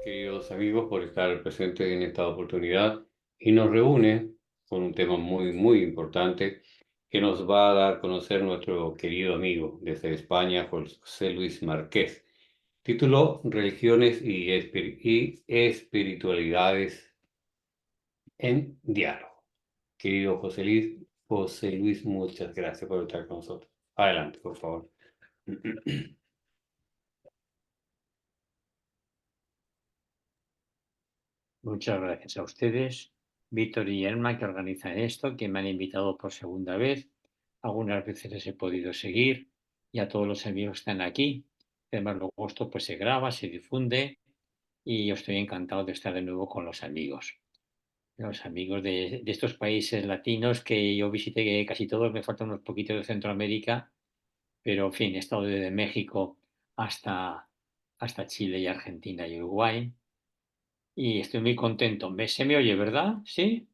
queridos amigos, por estar presentes en esta oportunidad y nos reúne con un tema muy, muy importante que nos va a dar a conocer nuestro querido amigo desde España, José Luis Márquez. Título: Religiones y espiritualidades en diálogo. Querido José Luis, muchas gracias por estar con nosotros. Adelante, por favor. Muchas gracias a ustedes, Víctor y Elma, que organizan esto, que me han invitado por segunda vez. Algunas veces les he podido seguir y a todos los amigos que están aquí. Además, luego esto pues se graba, se difunde y yo estoy encantado de estar de nuevo con los amigos de estos países latinos que yo visité casi todos, me faltan unos poquitos de Centroamérica, pero en fin, he estado desde México hasta Chile y Argentina y Uruguay y estoy muy contento. Se me oye, ¿verdad? ¿Sí?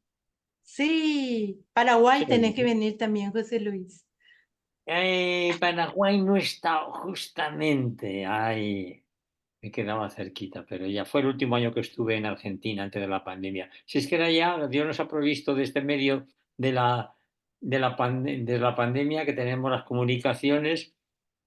Sí, Paraguay Se tenés que oye. venir también, José Luis. Paraguay no he estado justamente. Ay, me quedaba cerquita, pero ya fue el último año que estuve en Argentina antes de la pandemia. Si es que era ya, Dios nos ha provisto de este medio de la pandemia que tenemos las comunicaciones.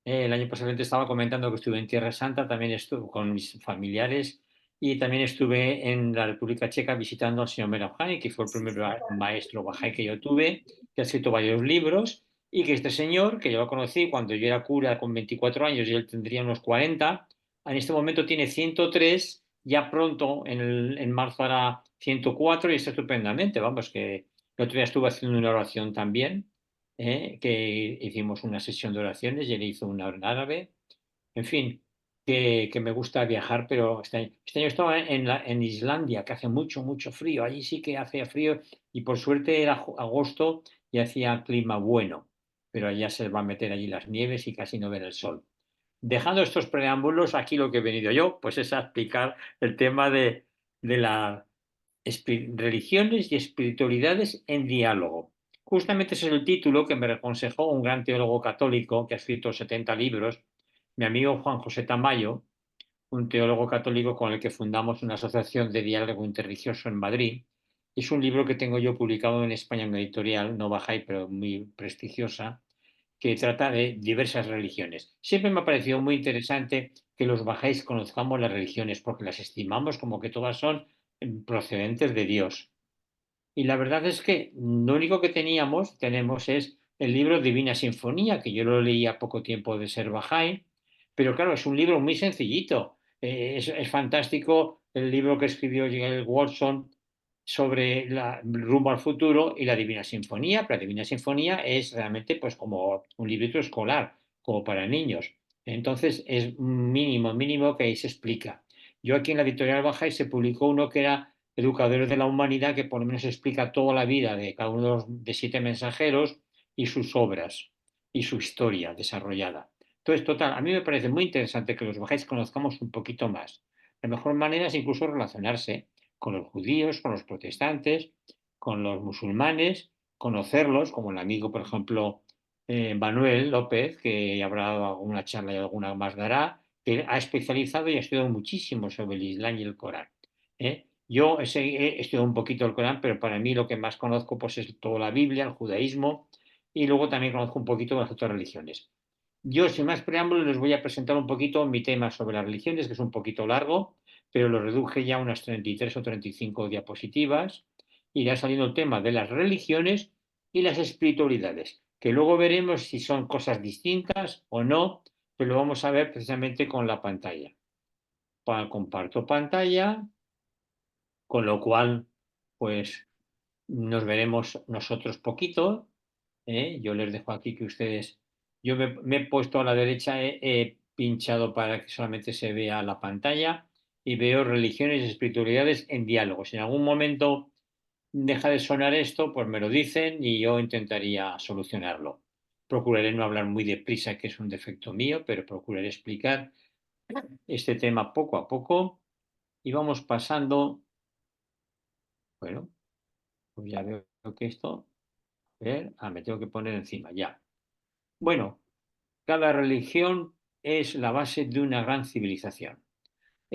El año pasado te estaba comentando que estuve en Tierra Santa, también estuve con mis familiares y también estuve en la República Checa visitando al señor Merabjani, que fue el primer maestro bajai que yo tuve, que ha escrito varios libros y que este señor, que yo lo conocí cuando yo era cura con 24 años y él tendría unos 40, en este momento tiene 103, ya pronto en marzo hará 104 y está estupendamente, vamos, que el otro día estuve haciendo una oración también, que hicimos una sesión de oraciones y él hizo una en árabe. En fin, que me gusta viajar, pero este año estaba en Islandia, que hace mucho, mucho frío. Allí sí que hace frío y por suerte era agosto y hacía clima bueno, pero allá se va a meter allí las nieves y casi no ver el sol. Dejando estos preámbulos, aquí lo que he venido yo, pues es a explicar el tema de las religiones y espiritualidades en diálogo. Justamente ese es el título que me aconsejó un gran teólogo católico que ha escrito 70 libros, mi amigo Juan José Tamayo, un teólogo católico con el que fundamos una asociación de diálogo interreligioso en Madrid. Es un libro que tengo yo publicado en España en una editorial, no Bajay, pero muy prestigiosa, que trata de diversas religiones. Siempre me ha parecido muy interesante que los bajáis conozcamos las religiones porque las estimamos como que todas son procedentes de Dios. Y la verdad es que lo único que tenemos es el libro Divina Sinfonía, que yo lo leí a poco tiempo de ser bajáis, pero claro, es un libro muy sencillito. Es fantástico el libro que escribió Gail Watson sobre la rumbo al futuro y la Divina Sinfonía, pero la Divina Sinfonía es realmente pues como un librito escolar, como para niños. Entonces es mínimo, mínimo que ahí se explica. Yo aquí en la editorial Baja se publicó uno que era Educadores de la Humanidad, que por lo menos explica toda la vida de cada uno de 7 mensajeros y sus obras y su historia desarrollada. Entonces, total, a mí me parece muy interesante que los bajáis conozcamos un poquito más. La mejor manera es incluso relacionarse con los judíos, con los protestantes, con los musulmanes, conocerlos, como el amigo, por ejemplo, Manuel López, que habrá dado alguna charla y alguna más dará, que ha especializado y ha estudiado muchísimo sobre el Islam y el Corán. Yo he estudiado un poquito el Corán, pero para mí lo que más conozco pues, es toda la Biblia, el judaísmo, y luego también conozco un poquito de las otras religiones. Yo, sin más preámbulos, les voy a presentar un poquito mi tema sobre las religiones, que es un poquito largo, pero lo reduje ya a unas 33 o 35 diapositivas. Irá saliendo el tema de las religiones y las espiritualidades, que luego veremos si son cosas distintas o no, pero lo vamos a ver precisamente con la pantalla. Comparto pantalla, con lo cual, pues nos veremos nosotros poquito. Yo les dejo aquí que ustedes. Yo me he puesto a la derecha, he pinchado para que solamente se vea la pantalla y veo religiones y espiritualidades en diálogo. Si en algún momento deja de sonar esto, pues me lo dicen y yo intentaría solucionarlo. Procuraré no hablar muy deprisa, que es un defecto mío, pero procuraré explicar este tema poco a poco y vamos pasando. Bueno, pues ya veo que esto. Ver, me tengo que poner encima, ya. Bueno, cada religión es la base de una gran civilización.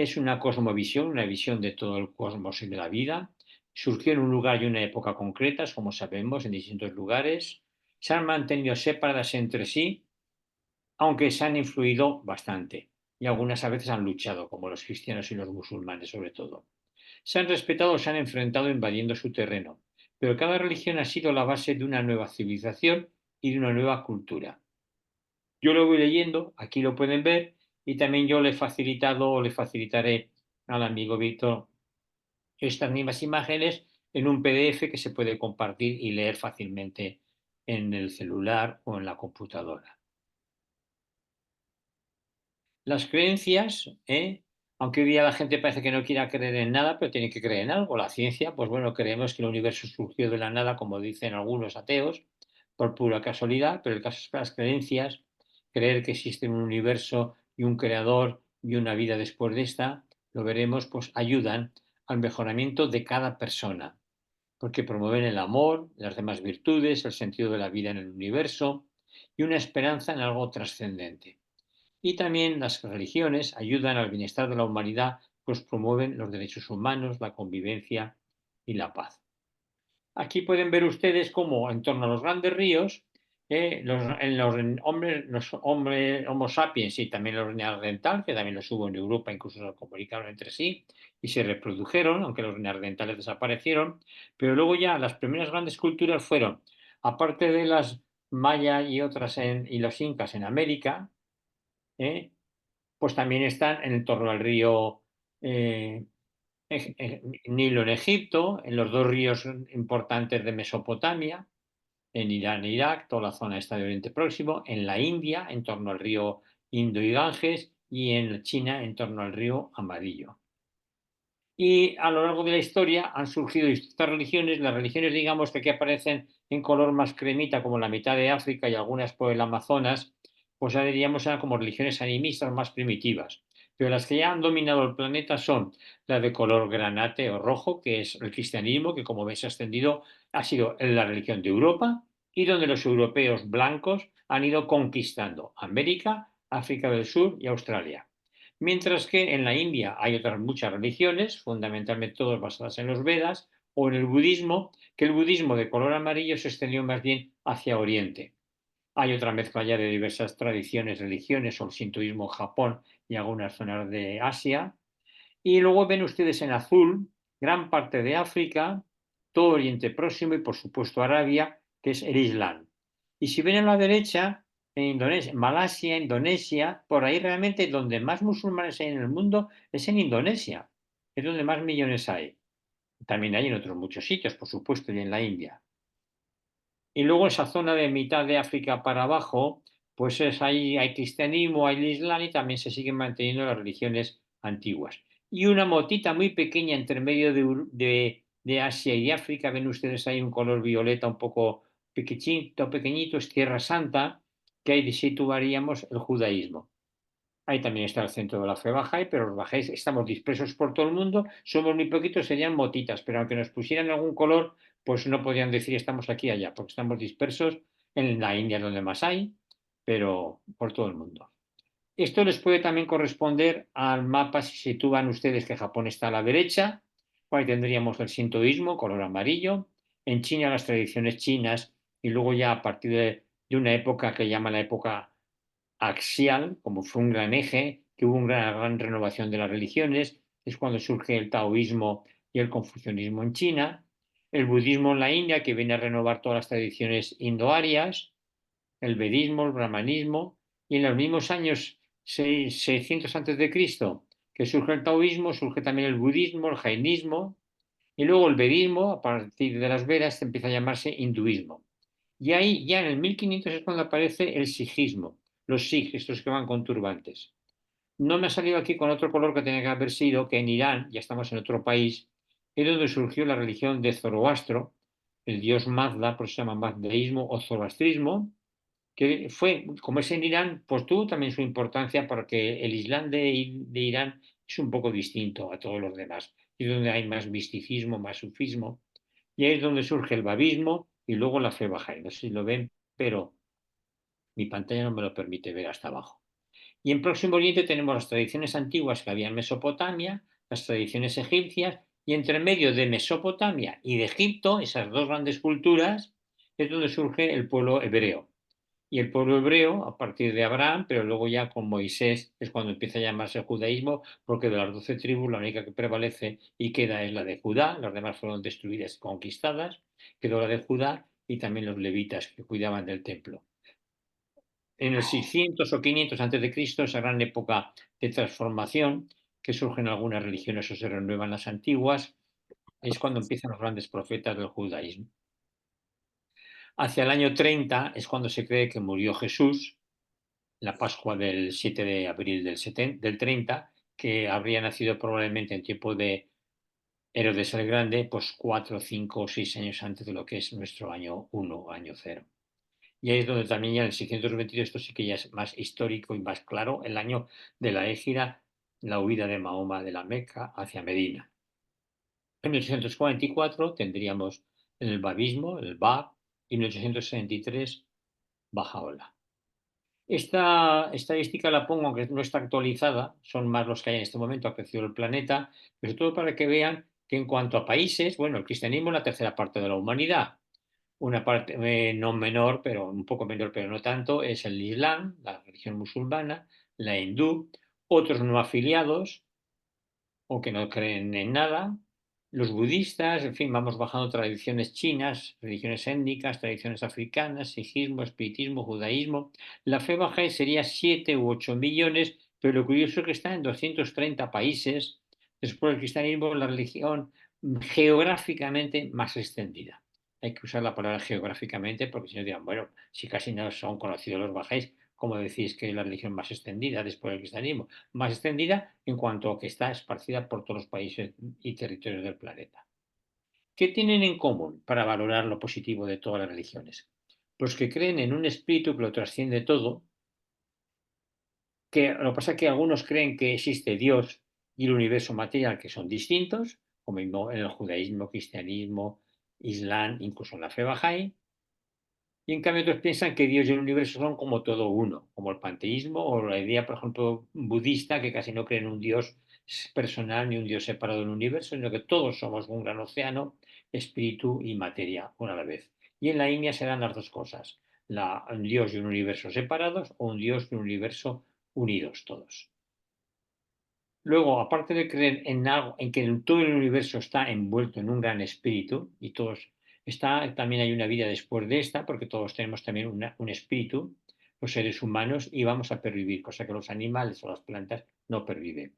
es una cosmovisión, una visión de todo el cosmos y de la vida. Surgió en un lugar y una época concretas, como sabemos, en distintos lugares. Se han mantenido separadas entre sí, aunque se han influido bastante. Y algunas a veces han luchado, como los cristianos y los musulmanes sobre todo. Se han respetado o se han enfrentado invadiendo su terreno, pero cada religión ha sido la base de una nueva civilización y de una nueva cultura. Yo lo voy leyendo, aquí lo pueden ver, y también yo le he facilitado o le facilitaré al amigo Víctor estas mismas imágenes en un PDF que se puede compartir y leer fácilmente en el celular o en la computadora. Las creencias, aunque hoy día la gente parece que no quiera creer en nada, pero tiene que creer en algo. La ciencia, pues bueno, creemos que el universo surgió de la nada, como dicen algunos ateos, por pura casualidad, pero el caso es que las creencias, creer que existe un universo y un creador y una vida después de esta, lo veremos, pues ayudan al mejoramiento de cada persona, porque promueven el amor, las demás virtudes, el sentido de la vida en el universo y una esperanza en algo trascendente. Y también las religiones ayudan al bienestar de la humanidad, pues promueven los derechos humanos, la convivencia y la paz. Aquí pueden ver ustedes cómo en torno a los grandes ríos, los hombres Homo sapiens y también los neandertal, que también los hubo en Europa, incluso se comunicaron entre sí y se reprodujeron, aunque los neandertales desaparecieron, pero luego ya las primeras grandes culturas fueron, aparte de las mayas y otras y los incas en América, ¿eh? Pues también están en torno al río eh, Nilo en Egipto, en los dos ríos importantes de Mesopotamia, en Irán e Irak, toda la zona esta de Oriente Próximo, en la India, en torno al río Indo y Ganges, y en China, en torno al río Amarillo. Y a lo largo de la historia han surgido distintas religiones. Las religiones, digamos, que aquí aparecen en color más cremita, como la mitad de África y algunas por el Amazonas, pues ya diríamos eran como religiones animistas más primitivas. Pero las que ya han dominado el planeta son la de color granate o rojo, que es el cristianismo, que como veis ha extendido, ha sido la religión de Europa y donde los europeos blancos han ido conquistando América, África del Sur y Australia. Mientras que en la India hay otras muchas religiones, fundamentalmente todas basadas en los Vedas, o en el budismo, que el budismo de color amarillo se extendió más bien hacia Oriente. Hay otra mezcla ya de diversas tradiciones, religiones, o el sintoísmo en Japón y algunas zonas de Asia. Y luego ven ustedes en azul gran parte de África, todo Oriente Próximo y por supuesto Arabia, que es el Islam. Y si ven a la derecha, en Indonesia, Malasia, Indonesia, por ahí realmente donde más musulmanes hay en el mundo es en Indonesia, es donde más millones hay. También hay en otros muchos sitios, por supuesto, y en la India. Y luego esa zona de mitad de África para abajo, pues es ahí hay cristianismo, hay islam y también se siguen manteniendo las religiones antiguas. Y una motita muy pequeña entre medio de Asia y África, ven ustedes ahí un color violeta un poco pequeñito, pequeñito, es Tierra Santa, que ahí situaríamos el judaísmo. Ahí también está el centro de la fe Bahá'í, pero los bajáis estamos dispersos por todo el mundo, somos muy poquitos, serían motitas, pero aunque nos pusieran algún color, pues no podrían decir estamos aquí y allá, porque estamos dispersos en la India donde más hay, pero por todo el mundo. Esto les puede también corresponder al mapa si sitúan ustedes que Japón está a la derecha, ahí tendríamos el sintoísmo, color amarillo, en China las tradiciones chinas y luego ya a partir de una época que llama la época axial, como fue un gran eje, que hubo una gran renovación de las religiones, es cuando surge el taoísmo y el confucianismo en China, el budismo en la India, que viene a renovar todas las tradiciones indoarias, el vedismo, el brahmanismo, y en los mismos años 600 a.C., que surge el taoísmo, surge también el budismo, el jainismo, y luego el vedismo, a partir de las Vedas, empieza a llamarse hinduismo. Y ahí, ya en el 1500 es cuando aparece el sijismo, los sikhs, estos que van con turbantes. No me ha salido aquí con otro color que tenía que haber sido que en Irán, ya estamos en otro país, es donde surgió la religión de Zoroastro, el dios Mazda, por eso se llama mazdeísmo o zoroastrismo, que fue, como es en Irán, pues tuvo también su importancia porque el Islam de Irán es un poco distinto a todos los demás, es donde hay más misticismo, más sufismo, y ahí es donde surge el babismo y luego la fe bahá'í. No sé si lo ven, pero mi pantalla no me lo permite ver hasta abajo. Y en Próximo Oriente tenemos las tradiciones antiguas que había en Mesopotamia, las tradiciones egipcias, y entre medio de Mesopotamia y de Egipto, esas dos grandes culturas, es donde surge el pueblo hebreo. Y el pueblo hebreo, a partir de Abraham, pero luego ya con Moisés es cuando empieza a llamarse judaísmo, porque de las 12 tribus la única que prevalece y queda es la de Judá, las demás fueron destruidas y conquistadas, quedó la de Judá y también los levitas que cuidaban del templo. En el 600 o 500 a.C., esa gran época de transformación, que surgen algunas religiones o se renuevan las antiguas, es cuando empiezan los grandes profetas del judaísmo. Hacia el año 30 es cuando se cree que murió Jesús, la Pascua del 7 de abril del 30, que habría nacido probablemente en tiempo de Herodes el Grande, pues 4, 5 o 6 años antes de lo que es nuestro año 1, año 0. Y ahí es donde también ya en el 622, esto sí que ya es más histórico y más claro, el año de la Égira, la huida de Mahoma de la Meca hacia Medina. En 1844 tendríamos el babismo, el Bab, y en 1863 Bajaola. Esta estadística la pongo, aunque no está actualizada, son más los que hay en este momento, ha crecido el planeta, pero todo para que vean que en cuanto a países, bueno, el cristianismo es la tercera parte de la humanidad. Una parte no menor, pero un poco menor, pero no tanto, es el Islam, la religión musulmana, la hindú, otros no afiliados o que no creen en nada, los budistas, en fin, vamos bajando tradiciones chinas, religiones étnicas, tradiciones africanas, sijismo, espiritismo, judaísmo. La fe bahá'í sería 7 u 8 millones, pero lo curioso es que está en 230 países. Después del cristianismo, la religión geográficamente más extendida. Hay que usar la palabra geográficamente porque si no dirán, bueno, si casi no son conocidos los bahá'ís, ¿cómo decís que es la religión más extendida después del cristianismo? Más extendida en cuanto a que está esparcida por todos los países y territorios del planeta. ¿Qué tienen en común para valorar lo positivo de todas las religiones? Pues que creen en un espíritu que lo trasciende todo, que lo que pasa es que algunos creen que existe Dios y el universo material que son distintos, como en el judaísmo, cristianismo, islam, incluso en la fe bahá'í, y en cambio otros piensan que Dios y el universo son como todo uno, como el panteísmo o la idea, por ejemplo, budista, que casi no creen en un Dios personal ni un Dios separado del universo, sino que todos somos un gran océano, espíritu y materia una a la vez. Y en la India se dan las dos cosas, un Dios y un universo separados o un Dios y un universo unidos todos. Luego, aparte de creer en algo, en que todo el universo está envuelto en un gran espíritu y todos también hay una vida después de esta, porque todos tenemos también un espíritu, los seres humanos, y vamos a pervivir, cosa que los animales o las plantas no perviven.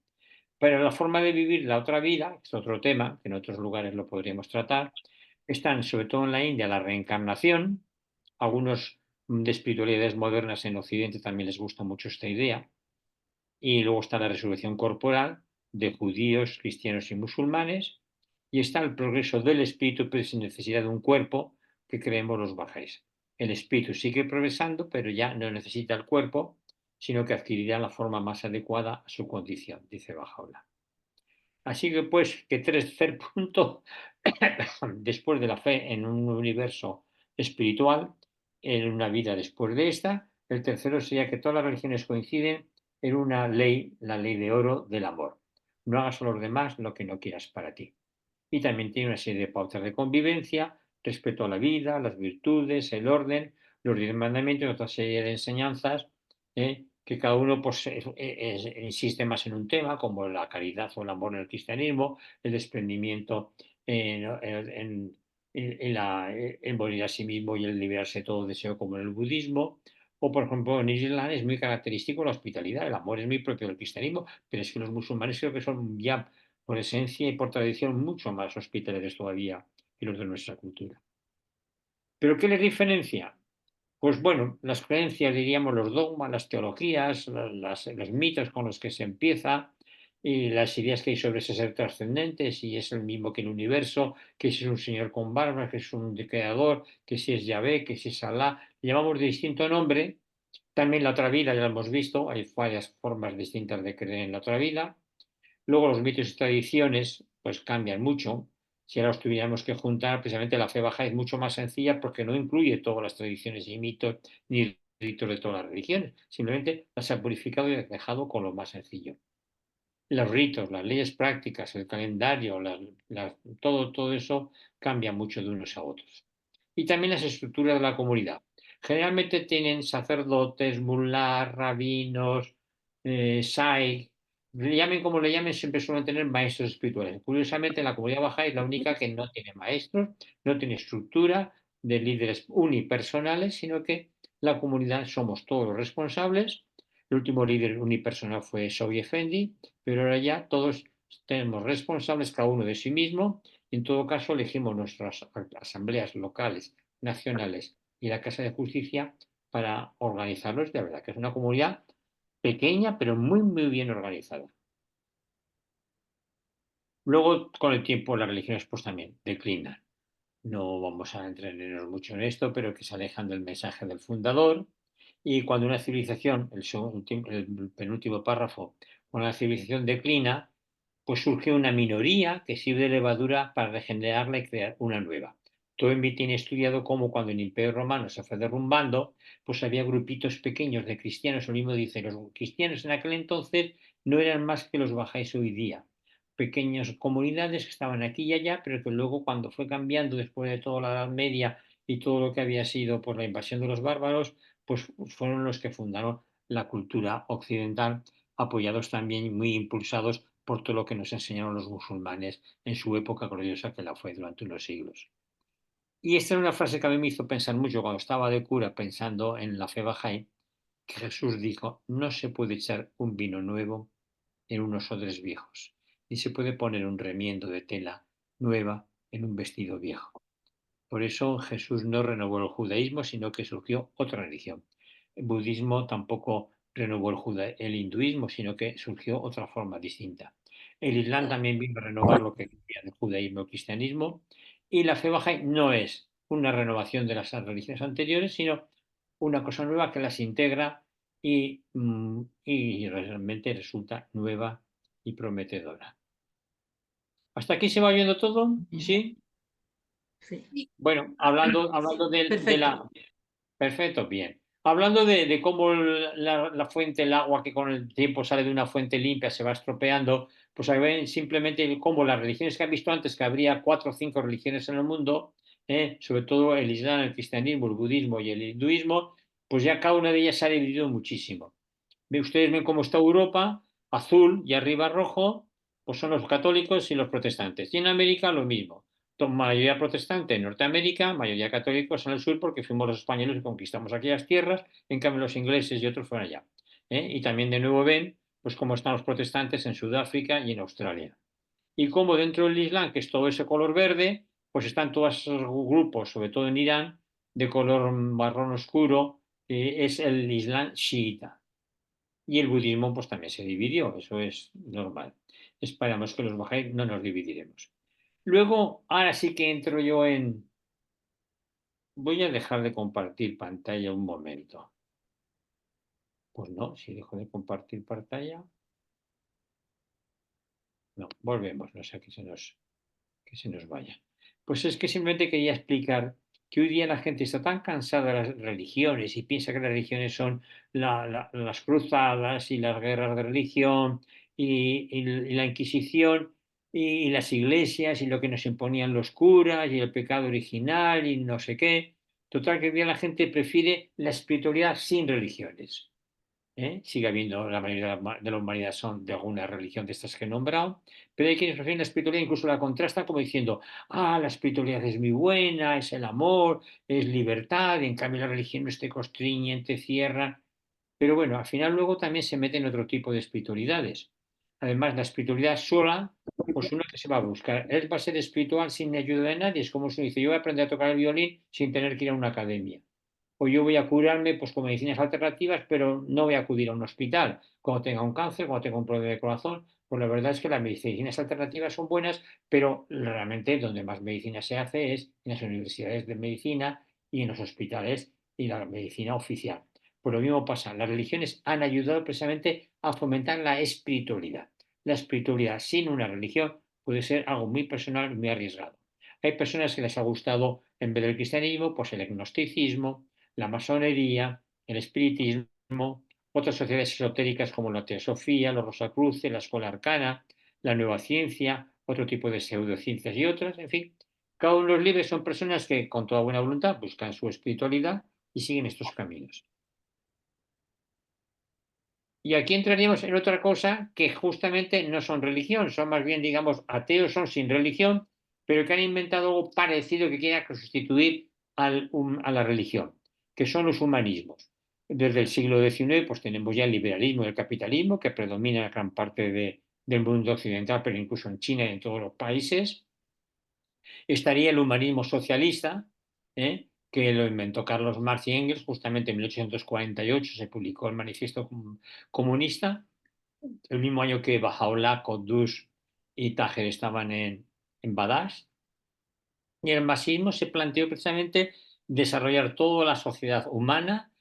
Pero la forma de vivir la otra vida, que es otro tema, que en otros lugares lo podríamos tratar, están sobre todo en la India la reencarnación, algunos de espiritualidades modernas en Occidente también les gusta mucho esta idea, y luego está la resurrección corporal de judíos, cristianos y musulmanes, y está el progreso del espíritu, pero sin necesidad de un cuerpo, que creemos los bajá'ís. El espíritu sigue progresando, pero ya no necesita el cuerpo, sino que adquirirá la forma más adecuada a su condición, dice Bahá'u'lláh. Así que pues, que tercer punto, después de la fe en un universo espiritual, en una vida después de esta, el tercero sería que todas las religiones coinciden en una ley, la ley de oro del amor. No hagas a los demás lo que no quieras para ti. Y también tiene una serie de pautas de convivencia, respeto a la vida, las virtudes, el orden, los 10 mandamientos y otra serie de enseñanzas, que cada uno pues, insiste más en un tema, como la caridad o el amor en el cristianismo, el desprendimiento en morir a sí mismo y el liberarse de todo deseo, como en el budismo. O, por ejemplo, en Islam es muy característico la hospitalidad. El amor es muy propio del cristianismo, pero es que los musulmanes creo que son ya por esencia y por tradición mucho más hospitalarios todavía que los de nuestra cultura. ¿Pero qué les diferencia? Pues bueno, las creencias, diríamos, los dogmas, las teologías, los mitos con los que se empieza y las ideas que hay sobre ese ser trascendente, si es el mismo que el universo, que si es un señor con barba, que es un creador, que si es Yahvé, que si es Alá, le llamamos de distinto nombre. También la otra vida, ya lo hemos visto, hay varias formas distintas de creer en la otra vida. Luego los mitos y tradiciones pues cambian mucho. Si ahora los tuviéramos que juntar, precisamente la fe baja es mucho más sencilla porque no incluye todas las tradiciones y mitos ni ritos de todas las religiones, simplemente las ha purificado y dejado con lo más sencillo. Los ritos, las leyes prácticas, el calendario, todo eso cambia mucho de unos a otros. Y también las estructuras de la comunidad. Generalmente tienen sacerdotes, mulás, rabinos, shaikh, le llamen como le llamen, siempre suelen tener maestros espirituales. Curiosamente, la comunidad bahá'í es la única que no tiene maestros, no tiene estructura de líderes unipersonales, sino que la comunidad somos todos los responsables. El último líder unipersonal fue Shoghi Effendi, pero ahora ya todos tenemos responsables cada uno de sí mismo. En todo caso, elegimos nuestras asambleas locales, nacionales y la Casa de Justicia para organizarlos. De verdad que es una comunidad pequeña, pero muy, muy bien organizada. Luego, con el tiempo, las religiones pues también declinan. No vamos a entretenernos mucho en esto, pero que se alejan del mensaje del fundador. Y cuando una civilización, el penúltimo párrafo, cuando la civilización declina, pues surge una minoría que sirve de levadura para regenerarla y crear una nueva. Toynbee tiene estudiado cómo cuando el Imperio Romano se fue derrumbando, pues había grupitos pequeños de cristianos. Lo mismo dice, los cristianos en aquel entonces no eran más que los bajáis hoy día. Pequeñas comunidades que estaban aquí y allá, pero que luego cuando fue cambiando después de toda la Edad Media y todo lo que había sido por la invasión de los bárbaros, pues fueron los que fundaron la cultura occidental, apoyados también, muy impulsados por todo lo que nos enseñaron los musulmanes en su época gloriosa, que la fue durante unos siglos. Y esta es una frase que a mí me hizo pensar mucho cuando estaba de cura pensando en la fe bahá'í, que Jesús dijo, no se puede echar un vino nuevo en unos odres viejos, ni se puede poner un remiendo de tela nueva en un vestido viejo. Por eso Jesús no renovó el judaísmo, sino que surgió otra religión. El budismo tampoco renovó el hinduismo, sino que surgió otra forma distinta. El Islam también vino a renovar lo que decía del judaísmo y el cristianismo. Y la fe bahá'í no es una renovación de las religiones anteriores, sino una cosa nueva que las integra y realmente resulta nueva y prometedora. ¿Hasta aquí se va oyendo todo? ¿Sí? Sí, Bueno, hablando de perfecto. la... Perfecto, bien. Hablando de cómo la fuente, el agua que con el tiempo sale de una fuente limpia se va estropeando, pues ahí ven simplemente cómo las religiones que han visto antes, que habría 4 o 5 religiones en el mundo, sobre todo el Islam, el cristianismo, el budismo y el hinduismo, pues ya cada una de ellas se ha dividido muchísimo. Ustedes ven cómo está Europa, azul y arriba rojo, pues son los católicos y los protestantes. Y en América lo mismo. Mayoría protestante en Norteamérica, mayoría católicos en el sur, porque fuimos los españoles que conquistamos aquellas tierras, en cambio los ingleses y otros fueron allá. Y también de nuevo ven, pues cómo están los protestantes en Sudáfrica y en Australia. Y cómo dentro del Islam, que es todo ese color verde, pues están todos esos grupos, sobre todo en Irán, de color marrón oscuro, es el Islam chiita. Y el budismo pues también se dividió, eso es normal. Esperamos que los bajáis no nos dividiremos. Luego, ahora sí que entro yo en... Voy a dejar de compartir pantalla un momento. Pues no, si dejo de compartir pantalla... No, volvemos, no sé que se nos vaya. Pues es que simplemente quería explicar que hoy día la gente está tan cansada de las religiones y piensa que las religiones son las cruzadas y las guerras de religión y la Inquisición y las iglesias y lo que nos imponían los curas y el pecado original y no sé qué. Total, que hoy día la gente prefiere la espiritualidad sin religiones. Sigue habiendo, la mayoría de la humanidad son de alguna religión de estas que he nombrado, pero hay quienes prefieren la espiritualidad, incluso la contrastan como diciendo, la espiritualidad es muy buena, es el amor, es libertad, y en cambio la religión te constriñen, te cierran. Pero bueno, al final luego también se meten otro tipo de espiritualidades. Además, la espiritualidad sola, pues uno que se va a buscar. Él va a ser espiritual sin ayuda de nadie. Es como si uno dice, yo voy a aprender a tocar el violín sin tener que ir a una academia. O yo voy a curarme pues, con medicinas alternativas, pero no voy a acudir a un hospital. Cuando tenga un cáncer, cuando tenga un problema de corazón, pues la verdad es que las medicinas alternativas son buenas, pero realmente donde más medicina se hace es en las universidades de medicina y en los hospitales y la medicina oficial. Pues lo mismo pasa, las religiones han ayudado precisamente a fomentar la espiritualidad. La espiritualidad sin una religión puede ser algo muy personal y muy arriesgado. Hay personas que les ha gustado, en vez del cristianismo, pues el agnosticismo, la masonería, el espiritismo, otras sociedades esotéricas como la teosofía, los rosacruces, la escuela arcana, la nueva ciencia, otro tipo de pseudociencias y otras, en fin. Cada uno de los libres son personas que con toda buena voluntad buscan su espiritualidad y siguen estos caminos. Y aquí entraríamos en otra cosa que justamente no son religión, son más bien, digamos, ateos, son sin religión, pero que han inventado algo parecido que quiera sustituir a la religión, que son los humanismos. Desde el siglo XIX pues tenemos ya el liberalismo y el capitalismo que predomina en gran parte del mundo occidental, pero incluso en China y en todos los países. Estaría el humanismo socialista, que lo inventó Carlos Marx y Engels, justamente en 1848 se publicó el Manifiesto Comunista, el mismo año que Bajaola, Qutb y Tájer estaban en Badajoz. Y el marxismo se planteó precisamente desarrollar toda la sociedad humana,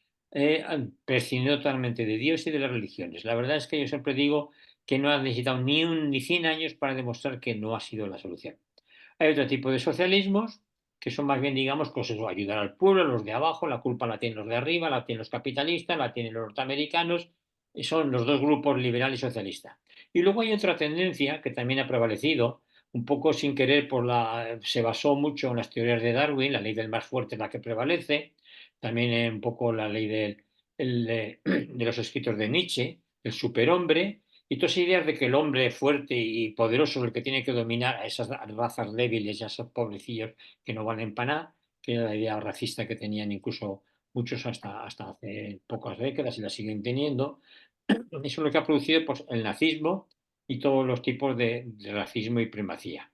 prescindiendo totalmente de Dios y de las religiones. La verdad es que yo siempre digo que no ha necesitado ni 100 años para demostrar que no ha sido la solución. Hay otro tipo de socialismos que son más bien, digamos, pues eso, ayudar al pueblo, los de abajo, la culpa la tienen los de arriba, la tienen los capitalistas, la tienen los norteamericanos, y son los dos grupos liberal y socialista. Y luego hay otra tendencia que también ha prevalecido, un poco sin querer, se basó mucho en las teorías de Darwin, la ley del más fuerte es la que prevalece, también un poco la ley de los escritos de Nietzsche, el superhombre, y todas esas ideas de que el hombre fuerte y poderoso es el que tiene que dominar a esas razas débiles y a esos pobrecillos que no valen para nada, que era la idea racista que tenían incluso muchos hasta hace pocas décadas y la siguen teniendo. Eso es lo que ha producido pues, el nazismo y todos los tipos de racismo y primacía,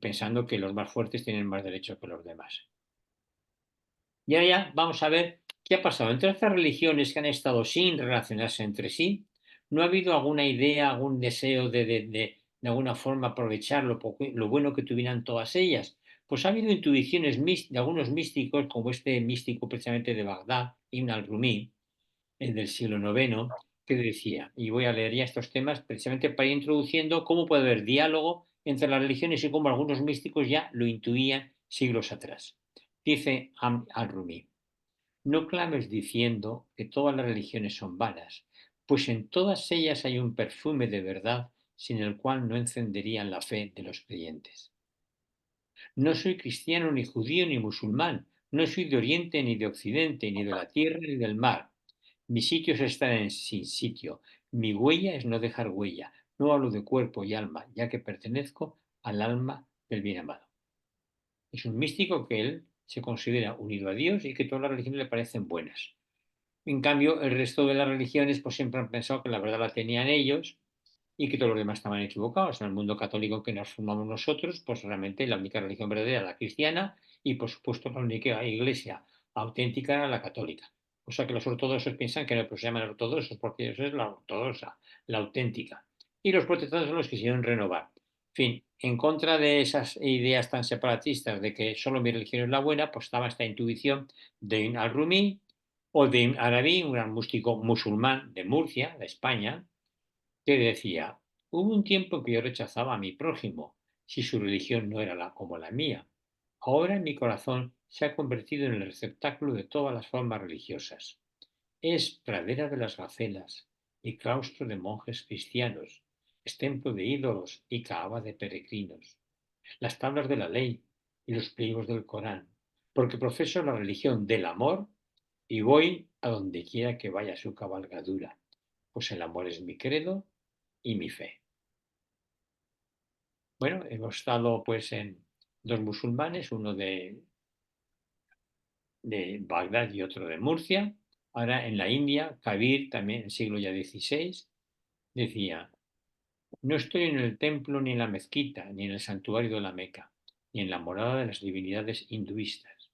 pensando que los más fuertes tienen más derechos que los demás. Y ahora ya vamos a ver qué ha pasado. Entre estas religiones que han estado sin relacionarse entre sí, ¿no ha habido alguna idea, algún deseo de alguna forma aprovechar lo bueno que tuvieran todas ellas? Pues ha habido intuiciones de algunos místicos, como este místico precisamente de Bagdad, Ibn al-Rumi, del siglo IX, que decía, y voy a leer ya estos temas precisamente para ir introduciendo cómo puede haber diálogo entre las religiones y cómo algunos místicos ya lo intuían siglos atrás. Dice al-Rumi: no clames diciendo que todas las religiones son vanas, pues en todas ellas hay un perfume de verdad sin el cual no encenderían la fe de los creyentes. No soy cristiano, ni judío, ni musulmán, no soy de oriente, ni de occidente, ni de la tierra, ni del mar. Mi sitio es estar sin sitio, mi huella es no dejar huella, no hablo de cuerpo y alma, ya que pertenezco al alma del bien amado. Es un místico que él se considera unido a Dios y que todas las religiones le parecen buenas. En cambio, el resto de las religiones pues siempre han pensado que la verdad la tenían ellos y que todos los demás estaban equivocados. En el mundo católico que nos formamos nosotros, pues realmente la única religión verdadera era la cristiana y por supuesto la única iglesia auténtica era la católica. O sea que los ortodoxos piensan que no, pues se llaman ortodoxos porque eso es la ortodoxa, la auténtica. Y los protestantes son los que quisieron renovar. En fin, en contra de esas ideas tan separatistas de que solo mi religión es la buena, pues estaba esta intuición de Ibn al-Rumi o de Ibn Arabi, un gran místico musulmán de Murcia, de España, que decía: hubo un tiempo en que yo rechazaba a mi prójimo si su religión no era como la mía. Ahora en mi corazón se ha convertido en el receptáculo de todas las formas religiosas. Es pradera de las gacelas y claustro de monjes cristianos, es templo de ídolos y caaba de peregrinos, las tablas de la ley y los pliegos del Corán, porque profeso la religión del amor y voy a donde quiera que vaya su cabalgadura, pues el amor es mi credo y mi fe. Bueno, hemos estado pues en dos musulmanes, uno de Bagdad y otro de Murcia. Ahora en la India, Kabir, también en el siglo ya XVI, decía: no estoy en el templo ni en la mezquita, ni en el santuario de la Meca, ni en la morada de las divinidades hinduistas.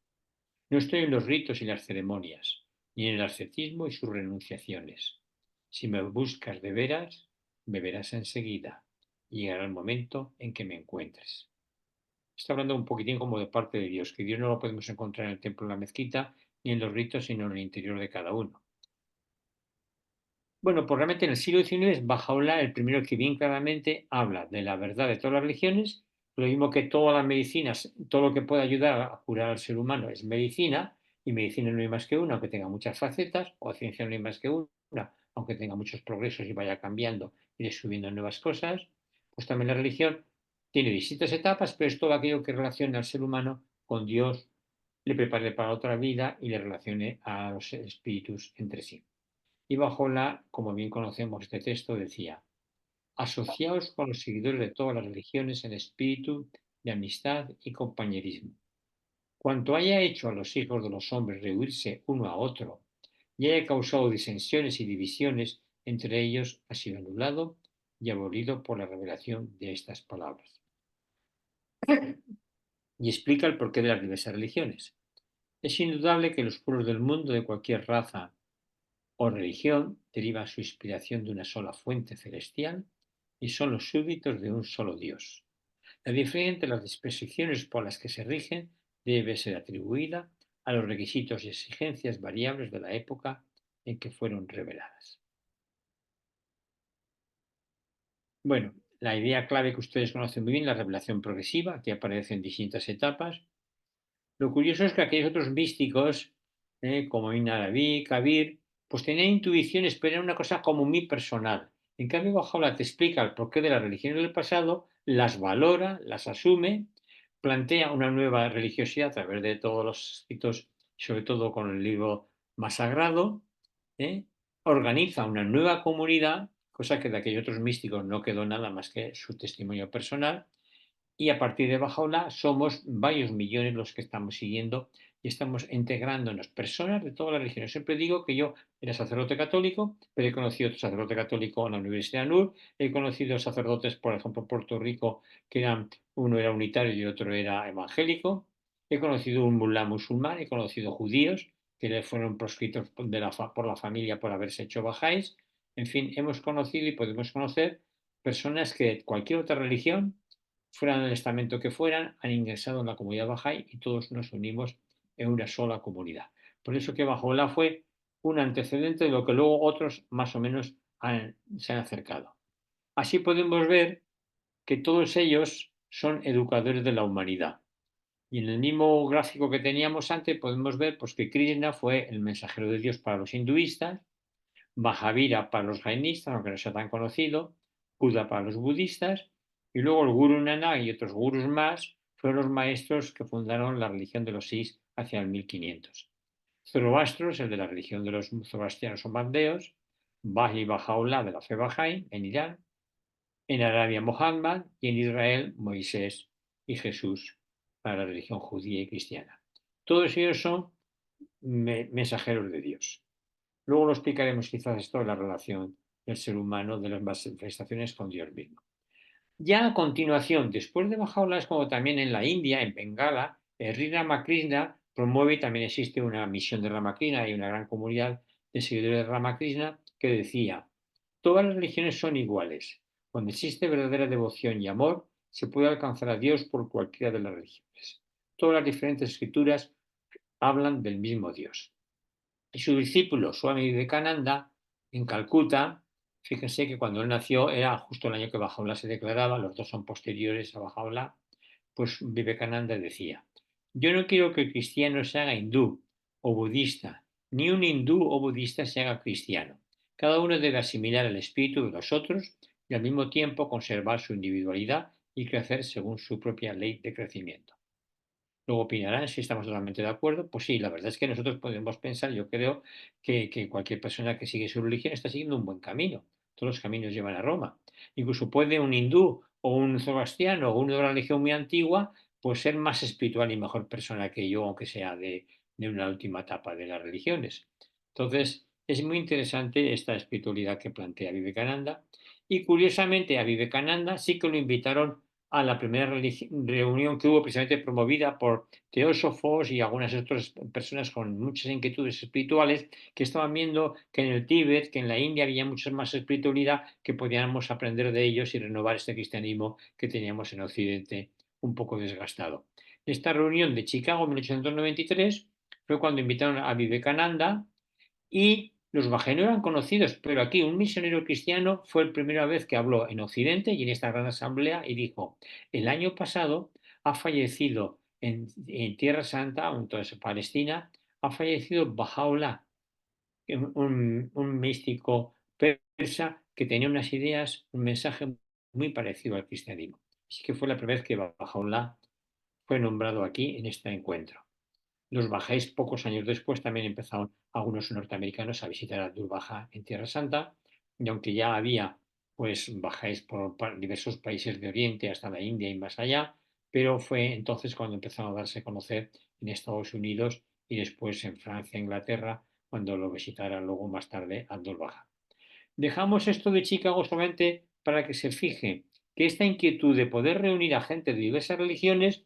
No estoy en los ritos y las ceremonias, ni en el ascetismo y sus renunciaciones. Si me buscas de veras, me verás enseguida, y llegará el momento en que me encuentres. Está hablando un poquitín como de parte de Dios, que Dios no lo podemos encontrar en el templo, en la mezquita, ni en los ritos, sino en el interior de cada uno. Bueno, pues realmente en el siglo XIX es Bajaola el primero que bien claramente habla de la verdad de todas las religiones, lo mismo que todas las medicinas, todo lo que puede ayudar a curar al ser humano es medicina, Y medicina no hay más que una, aunque tenga muchas facetas, o ciencia no hay más que una, aunque tenga muchos progresos y vaya cambiando y descubriendo nuevas cosas. Pues también la religión tiene distintas etapas, pero es todo aquello que relaciona al ser humano con Dios, le prepare para otra vida y le relacione a los espíritus entre sí. Y Bajola, como bien conocemos este texto, decía: asociaos con los seguidores de todas las religiones en espíritu de amistad y compañerismo. Cuanto haya hecho a los hijos de los hombres rehuirse uno a otro y haya causado disensiones y divisiones entre ellos, ha sido anulado y abolido por la revelación de estas palabras. Y explica el porqué de las diversas religiones. Es indudable que los pueblos del mundo, de cualquier raza o religión, derivan su inspiración de una sola fuente celestial y son los súbditos de un solo Dios. La diferencia entre las disposiciones por las que se rigen debe ser atribuida a los requisitos y exigencias variables de la época en que fueron reveladas. Bueno, la idea clave que ustedes conocen muy bien, la revelación progresiva, que aparece en distintas etapas. Lo curioso es que aquellos otros místicos, como Ibn Arabi, Kabir, pues tenían intuiciones, pero era una cosa como muy personal. En cambio, Bahá'u'lláh te explica el porqué de las religiones del pasado, las valora, las asume, plantea una nueva religiosidad a través de todos los escritos, sobre todo con el libro más sagrado, ¿eh? Organiza una nueva comunidad, cosa que de aquellos otros místicos no quedó nada más que su testimonio personal, y a partir de Bajaola somos varios millones los que estamos siguiendo y estamos integrándonos personas de todas las religiones. Siempre digo que yo era sacerdote católico, pero he conocido otro sacerdote católico en la Universidad de NUR, he conocido sacerdotes, por ejemplo, en Puerto Rico, que uno era unitario y otro era evangélico, he conocido un mulá musulmán, he conocido judíos que le fueron proscritos por la familia por haberse hecho bajáis. En fin, hemos conocido y podemos conocer personas que cualquier otra religión, fueran del estamento que fueran, han ingresado en la comunidad Bahá'í y todos nos unimos en una sola comunidad. Por eso que Bahá'u'lláh fue un antecedente de lo que luego otros más o menos se han acercado. Así podemos ver que todos ellos son educadores de la humanidad. Y en el mismo gráfico que teníamos antes podemos ver pues, que Krishna fue el mensajero de Dios para los hinduistas, Mahavira para los jainistas, aunque no sea tan conocido, Buda para los budistas, y luego el Guru Nanak y otros gurus más fueron los maestros que fundaron la religión de los Sikhs hacia el 1500. Zoroastro es el de la religión de los zoroastrianos o mandeos, Bahá'í Bahá'u'lláh de la fe Bahá'í en Irán, en Arabia Muhammad y en Israel Moisés y Jesús para la religión judía y cristiana. Todos ellos son mensajeros de Dios. Luego lo explicaremos quizás esto de la relación del ser humano, de las manifestaciones con Dios mismo. Ya a continuación, después de Bahá'u'lláh, es como también en la India, en Bengala, el Sri Ramakrishna promueve, y también existe una misión de Ramakrishna y una gran comunidad de seguidores de Ramakrishna que decía: todas las religiones son iguales. Cuando existe verdadera devoción y amor, se puede alcanzar a Dios por cualquiera de las religiones. Todas las diferentes escrituras hablan del mismo Dios. Y su discípulo, Swami Vivekananda, en Calcuta, fíjense que cuando él nació era justo el año que Bahá'u'lláh se declaraba, los dos son posteriores a Bahá'u'lláh, pues Vivekananda decía: yo no quiero que el cristiano se haga hindú o budista, ni un hindú o budista se haga cristiano. Cada uno debe asimilar el espíritu de los otros y al mismo tiempo conservar su individualidad y crecer según su propia ley de crecimiento. Luego opinarán si estamos totalmente de acuerdo. Pues sí, la verdad es que nosotros podemos pensar, yo creo que cualquier persona que sigue su religión está siguiendo un buen camino. Todos los caminos llevan a Roma. Incluso puede un hindú o un zoroastriano o uno de una religión muy antigua pues ser más espiritual y mejor persona que yo, aunque sea de una última etapa de las religiones. Entonces, es muy interesante esta espiritualidad que plantea Vivekananda. Y curiosamente a Vivekananda sí que lo invitaron a la primera reunión que hubo precisamente promovida por teósofos y algunas otras personas con muchas inquietudes espirituales que estaban viendo que en el Tíbet, que en la India había mucha más espiritualidad, que podíamos aprender de ellos y renovar este cristianismo que teníamos en Occidente un poco desgastado. Esta reunión de Chicago en 1893 fue cuando invitaron a Vivekananda y los bahá'í no eran conocidos, pero aquí un misionero cristiano fue la primera vez que habló en Occidente y en esta gran asamblea y dijo: el año pasado ha fallecido en Tierra Santa, entonces Palestina, ha fallecido Bahá'u'lláh, un místico persa que tenía unas ideas, un mensaje muy parecido al cristianismo. Así que fue la primera vez que Bahá'u'lláh fue nombrado aquí en este encuentro. Los bajáis pocos años después también empezaron algunos norteamericanos a visitar a Abdul-Bahá en Tierra Santa, y aunque ya había pues bajáis por diversos países de Oriente hasta la India y más allá, pero fue entonces cuando empezaron a darse a conocer en Estados Unidos y después en Francia, Inglaterra, cuando lo visitara luego más tarde Abdul-Bahá. Dejamos esto de Chicago solamente para que se fije que esta inquietud de poder reunir a gente de diversas religiones,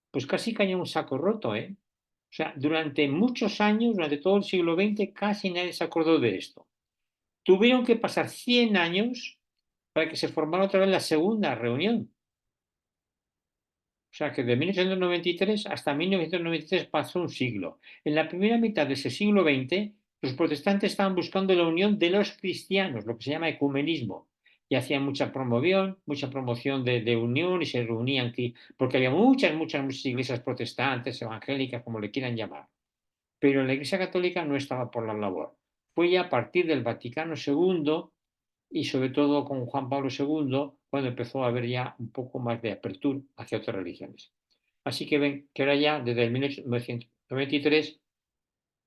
pues casi cayó en un saco roto, ¿eh? O sea, durante muchos años, durante todo el siglo XX, casi nadie se acordó de esto. Tuvieron que pasar 100 años para que se formara otra vez la segunda reunión. O sea, que de 1893 hasta 1993 pasó un siglo. En la primera mitad de ese siglo XX, los protestantes estaban buscando la unión de los cristianos, lo que se llama ecumenismo, y hacían mucha promoción de unión y se reunían aquí, porque había muchas iglesias protestantes, evangélicas, como le quieran llamar. Pero la Iglesia Católica no estaba por la labor. Fue ya a partir del Vaticano II y sobre todo con Juan Pablo II cuando empezó a haber ya un poco más de apertura hacia otras religiones. Así que ven que ahora ya desde el 1993,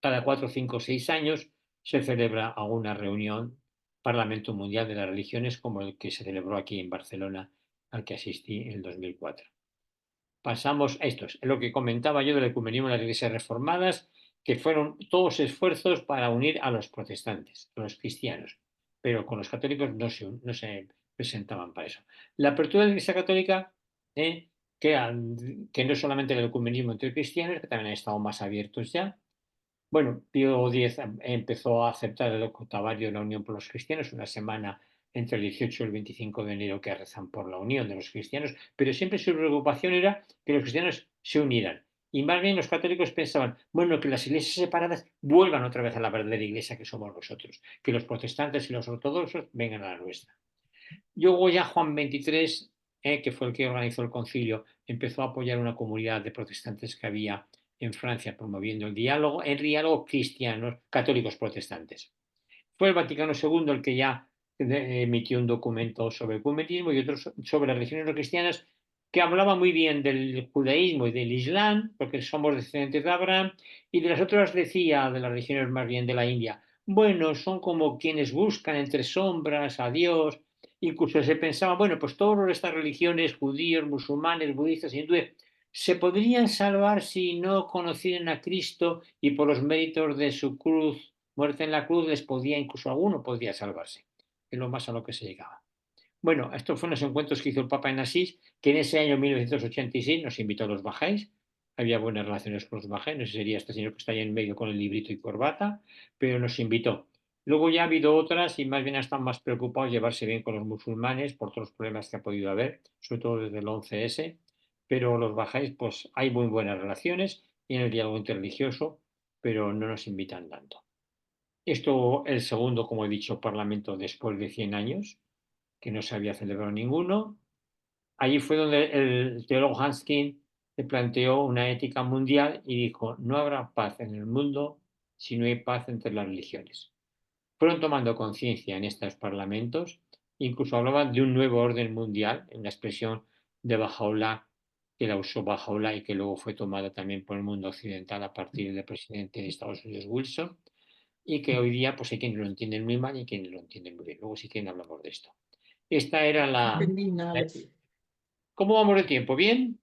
cada 4, 5, 6 años se celebra alguna reunión, Parlamento Mundial de las Religiones, como el que se celebró aquí en Barcelona, al que asistí en el 2004. Pasamos a esto, es lo que comentaba yo del ecumenismo en las iglesias reformadas, que fueron todos esfuerzos para unir a los protestantes, a los cristianos, pero con los católicos no se presentaban para eso. La apertura de la Iglesia Católica, que no es solamente el ecumenismo entre cristianos, que también han estado más abiertos ya. Bueno, Pío X empezó a aceptar el octavario de la Unión por los Cristianos, una semana entre el 18 y el 25 de enero que rezan por la unión de los cristianos, pero siempre su preocupación era que los cristianos se unieran. Y más bien los católicos pensaban, bueno, que las iglesias separadas vuelvan otra vez a la verdadera iglesia que somos nosotros, que los protestantes y los ortodoxos vengan a la nuestra. Luego ya Juan XXIII, que fue el que organizó el concilio, empezó a apoyar una comunidad de protestantes que había en Francia promoviendo el diálogo cristianos, católicos protestantes. Fue el Vaticano II el que ya emitió un documento sobre el ecumenismo y otros sobre las religiones no cristianas que hablaba muy bien del judaísmo y del islam, porque somos descendientes de Abraham, y de las otras decía, de las religiones más bien de la India, bueno, son como quienes buscan entre sombras a Dios. Incluso se pensaba, bueno, pues todas estas religiones, judíos, musulmanes, budistas, hindúes, se podrían salvar si no conocieran a Cristo y por los méritos de su cruz, muerte en la cruz, les podía, incluso alguno podría salvarse. Es lo más a lo que se llegaba. Bueno, estos fueron los encuentros que hizo el Papa en Asís, que en ese año 1986 nos invitó a los bajáis. Había buenas relaciones con los bajáis, no sé si sería este señor que está ahí en medio con el librito y corbata, pero nos invitó. Luego ya ha habido otras y más bien están más preocupados de llevarse bien con los musulmanes por todos los problemas que ha podido haber, sobre todo desde el 11S, pero los bajáis, pues hay muy buenas relaciones y en el diálogo interreligioso, pero no nos invitan tanto. Esto, el segundo, como he dicho, parlamento después de 100 años, que no se había celebrado ninguno. Allí fue donde el teólogo Hanskin se planteó una ética mundial y dijo, no habrá paz en el mundo si no hay paz entre las religiones. Fueron tomando conciencia en estos parlamentos, incluso hablaban de un nuevo orden mundial, en la expresión de Bahá'u'lláh, que la usó Bahá'u'lláh y que luego fue tomada también por el mundo occidental a partir del presidente de Estados Unidos, Wilson, y que hoy día pues hay quienes lo entienden muy mal y quienes lo entienden muy bien. Luego si quieren hablamos de esto. Esta era Entendí nada. ¿Cómo vamos de tiempo? ¿Bien?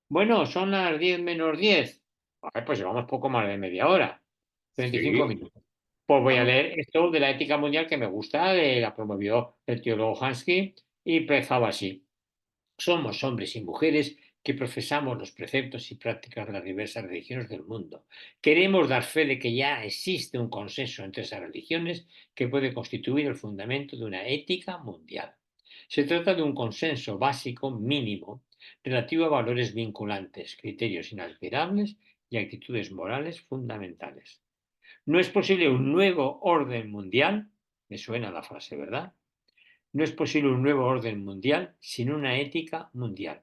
Bueno, son las 10 menos 10. Pues llevamos poco más de media hora. 35 Sí, minutos. Pues voy a Ah, leer esto de la ética mundial que me gusta, la promovió el teólogo Hansky y empezaba así. Somos hombres y mujeres que profesamos los preceptos y prácticas de las diversas religiones del mundo. Queremos dar fe de que ya existe un consenso entre esas religiones que puede constituir el fundamento de una ética mundial. Se trata de un consenso básico mínimo relativo a valores vinculantes, criterios inalterables y actitudes morales fundamentales. No es posible un nuevo orden mundial, me suena la frase, ¿verdad? No es posible un nuevo orden mundial sin una ética mundial.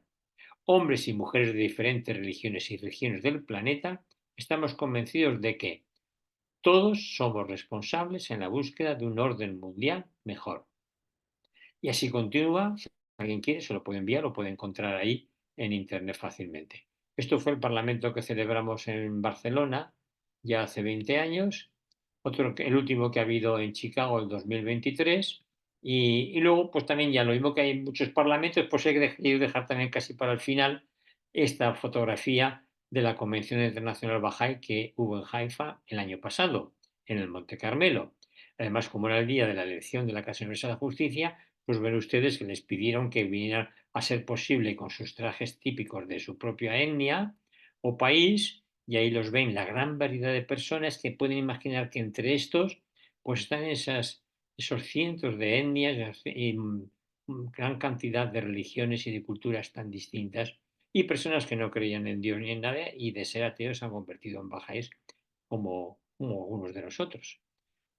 Hombres y mujeres de diferentes religiones y regiones del planeta estamos convencidos de que todos somos responsables en la búsqueda de un orden mundial mejor. Y así continúa. Si alguien quiere, se lo puede enviar, lo puede encontrar ahí en Internet fácilmente. Esto fue el Parlamento que celebramos en Barcelona ya hace 20 años, el último que ha habido en Chicago el 2023, y luego pues también ya lo mismo que hay en muchos parlamentos, pues hay que dejar también casi para el final esta fotografía de la Convención Internacional Bahá'í que hubo en Haifa el año pasado, en el Monte Carmelo. Además, como era el día de la elección de la Casa Universal de Justicia, pues ven ustedes que les pidieron que vinieran a ser posible con sus trajes típicos de su propia etnia o país, y ahí los ven la gran variedad de personas que pueden imaginar que entre estos pues están esos cientos de etnias y gran cantidad de religiones y de culturas tan distintas, y personas que no creían en Dios ni en nada y de ser ateos se han convertido en bajáis como algunos de nosotros.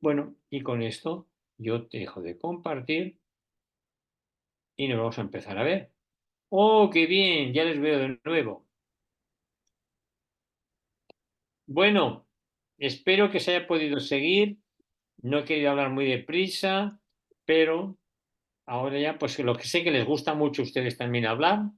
Bueno, y con esto yo te dejo de compartir y nos vamos a empezar a ver. ¡Oh, qué bien! Ya les veo de nuevo. Bueno, espero que se haya podido seguir. No he querido hablar muy deprisa, pero ahora ya, pues lo que sé que les gusta mucho a ustedes también hablar,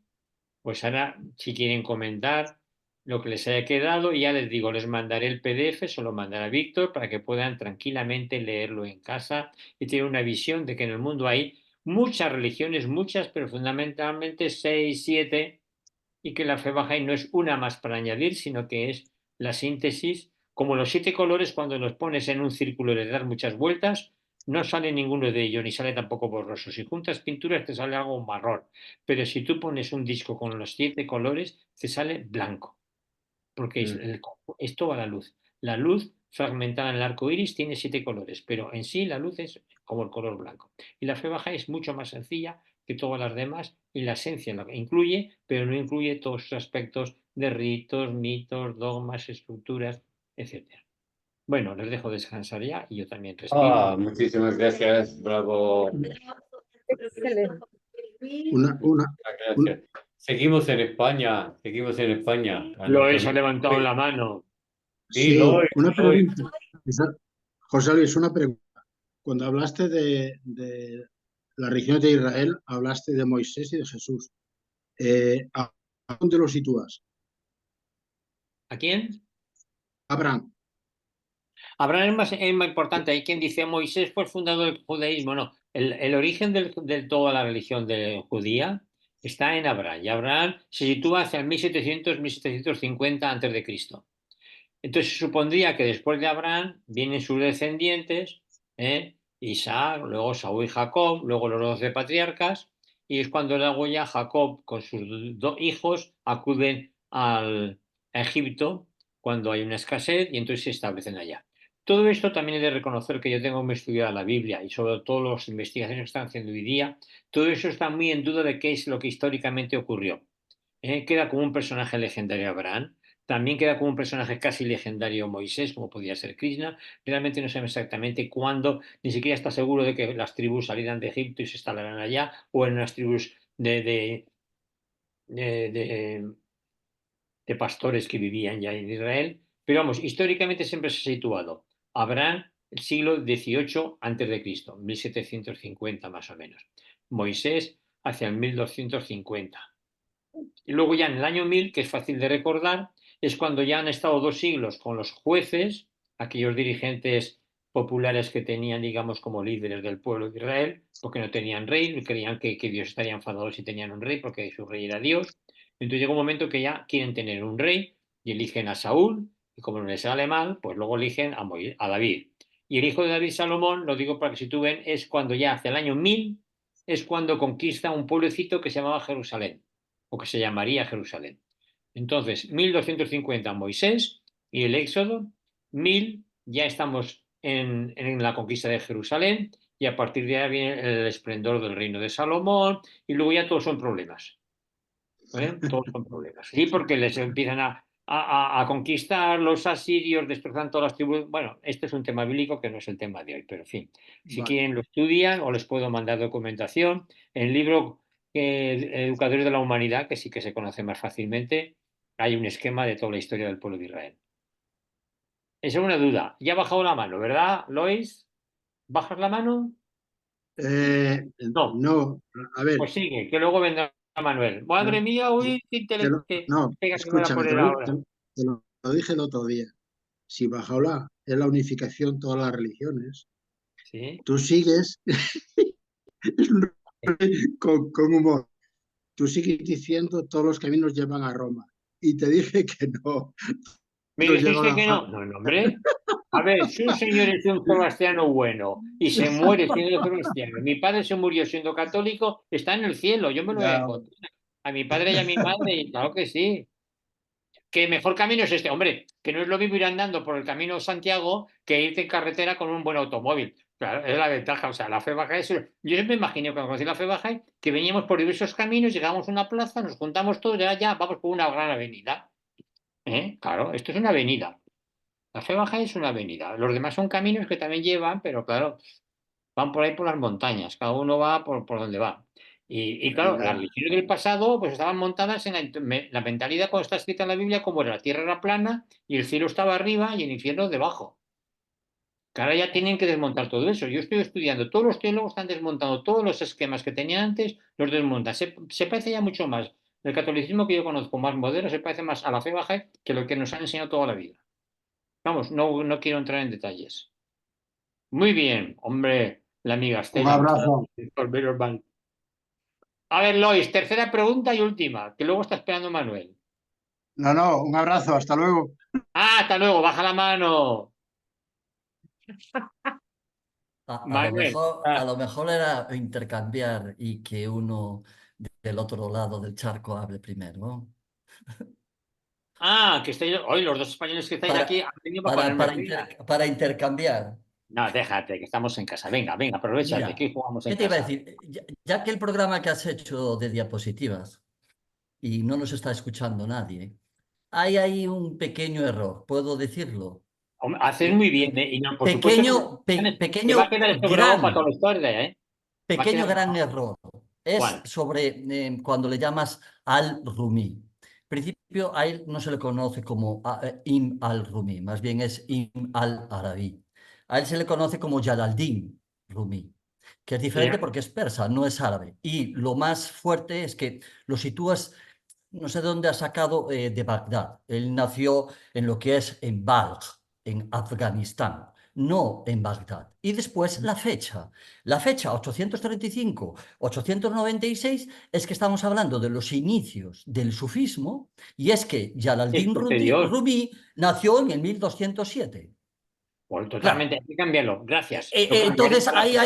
pues ahora si quieren comentar lo que les haya quedado, ya les digo, les mandaré el PDF, se lo mandará Víctor para que puedan tranquilamente leerlo en casa y tener una visión de que en el mundo hay muchas religiones, muchas, pero fundamentalmente 6, 7, y que la fe bahá'í no es una más para añadir, sino que es la síntesis, como los 7 colores cuando los pones en un círculo y le das muchas vueltas, no sale ninguno de ellos, ni sale tampoco borroso. Si juntas pinturas te sale algo marrón, pero si tú pones un disco con los 7 colores, te sale blanco, porque es toda la luz. La luz fragmentada en el arco iris tiene 7 colores, pero en sí la luz es como el color blanco. Y la fe bahá'í es mucho más sencilla que todas las demás, y la esencia lo incluye, pero no incluye todos sus aspectos de ritos, mitos, dogmas, estructuras, etc. Bueno, les dejo descansar ya y yo también respiro. Muchísimas gracias, bravo. Excelente. Una, una, Gracias. Seguimos en España, seguimos en España. Lois ha levantado la mano. Sí, sí, Lois, una Lois. pregunta. José Luis, una pregunta. Cuando hablaste de la región de Israel, hablaste de Moisés y de Jesús. ¿A dónde lo sitúas? ¿A quién? Abraham. Abraham es más importante. Hay quien dice Moisés fue el fundador del judaísmo. No, el origen de toda la religión judía está en Abraham. Y Abraham se sitúa hacia el 1700-1750 a.C. Entonces se supondría que después de Abraham vienen sus descendientes, Isaac, luego Saúl y Jacob, luego los 12 patriarcas, y es cuando luego ya Jacob con sus 2 hijos acuden a Egipto cuando hay una escasez y entonces se establecen allá. Todo esto también he de reconocer que yo tengo muy estudiada la Biblia y sobre todo las investigaciones que están haciendo hoy día, todo eso está muy en duda de qué es lo que históricamente ocurrió. Queda como un personaje legendario Abraham, también queda como un personaje casi legendario Moisés, como podía ser Krishna. Realmente no sabemos exactamente cuándo, ni siquiera está seguro de que las tribus salieran de Egipto y se instalaran allá, o en unas tribus de pastores que vivían ya en Israel. Pero vamos, históricamente siempre se ha situado Abraham, el siglo XVIII a.C., 1750 más o menos. Moisés hacia el 1250. Y luego ya en el año 1000, que es fácil de recordar, es cuando ya han estado 2 siglos con los jueces, aquellos dirigentes populares que tenían, digamos, como líderes del pueblo de Israel, porque no tenían rey, creían que Dios estaría enfadado si tenían un rey, porque su rey era Dios. Entonces llega un momento que ya quieren tener un rey y eligen a Saúl, y como no les sale mal, pues luego eligen a David. Y el hijo de David, Salomón, lo digo para que situen, es cuando ya hacia el año 1000, es cuando conquista un pueblecito que se llamaba Jerusalén, o que se llamaría Jerusalén. Entonces, 1250 Moisés y el Éxodo, 1000 ya estamos en la conquista de Jerusalén, y a partir de ahí viene el esplendor del reino de Salomón, y luego ya todos son problemas. Todos son problemas. Sí, porque les empiezan a conquistar los asirios, destrozan todas las tribus. Bueno, este es un tema bíblico que no es el tema de hoy, pero en fin, si Vale. quieren lo estudian o les puedo mandar documentación. En el libro Educadores de la Humanidad, que sí que se conoce más fácilmente, hay un esquema de toda la historia del pueblo de Israel. Esa es una duda. Ya ha bajado la mano, ¿verdad, Lois? ¿Bajas la mano? No. No, a ver, Pues sigue, que luego vendrá Manuel. Madre mía, uy, qué que no, pega que me va a escúchame, poner ahora. te lo dije el otro día. Si Bajaola es la unificación de todas las religiones, Sí. tú sigues con humor. Tú sigues diciendo todos los caminos llevan a Roma. Y te dije que no, ¿Me no llevan dijiste a que no? No, no, hombre. A ver, si un señor es un sebastiano bueno y se muere siendo sebastiano, mi padre se murió siendo católico, está en el cielo, yo me lo voy a Ya, encontrar. A mi padre y a mi madre, y claro que sí. Que mejor camino es este, hombre, que no es lo mismo ir andando por el camino de Santiago que irte en carretera con un buen automóvil. Claro, es la ventaja. O sea, la fe baja es. Yo me imaginé cuando conocí la fe baja que veníamos por diversos caminos, llegamos a una plaza, nos juntamos todos, ya vamos por una gran avenida. Claro, esto es una avenida. La fe baja es una avenida. Los demás son caminos que también llevan, pero claro, van por ahí por las montañas, cada uno va por donde va. Y claro, las ya. religiones del pasado pues estaban montadas en la mentalidad cuando está escrita en la Biblia como era, la tierra era plana y el cielo estaba arriba y el infierno debajo. Que ahora ya tienen que desmontar todo eso. Yo estoy estudiando, todos los teólogos están desmontando todos los esquemas que tenían antes, los desmontan. Se parece ya mucho más. El catolicismo que yo conozco más moderno se parece más a la fe baja que lo que nos han enseñado toda la vida. Vamos, no quiero entrar en detalles. Muy bien, hombre, la amiga Un Estela. abrazo. Menos mal. A ver, Lois, tercera pregunta y última, que luego está esperando Manuel. No, no, un abrazo, hasta luego. Ah, hasta luego, baja la mano. Manuel. A lo mejor era intercambiar y que uno del otro lado del charco hable primero, ¿no? Que estáis, hoy los dos españoles que estáis aquí han venido para ponerme fría. Para intercambiar. No, déjate, que estamos en casa. Venga, aprovechate, Mira, que jugamos ¿qué en te iba a casa. decir? Ya que el programa que has hecho de diapositivas y no nos está escuchando nadie, hay ahí un pequeño error, ¿puedo decirlo? Hombre, haces muy bien, Y no, por supuesto que va a Pequeño, quedar esto grabado para gran, toda la historia, ¿eh? Va a pequeño, quedar gran grabado. error. Es ¿Cuál? sobre cuando le llamas al-Rumi. En principio a él no se le conoce como Im al-Rumi, más bien es Im al-Arabi. A él se le conoce como Jalaldin Rumi, que es diferente porque es persa, no es árabe. Y lo más fuerte es que lo sitúas, no sé de dónde ha sacado, de Bagdad. Él nació en lo que es en Balj, en Afganistán, no en Bagdad. Y después la fecha 835, 896, es que estamos hablando de los inicios del sufismo, y es que Es Jalaldin posterior. Rumi nació en el 1207. Pues Claro. totalmente, hay que cambiarlo. Gracias. Lo cambiaré Entonces para la ahí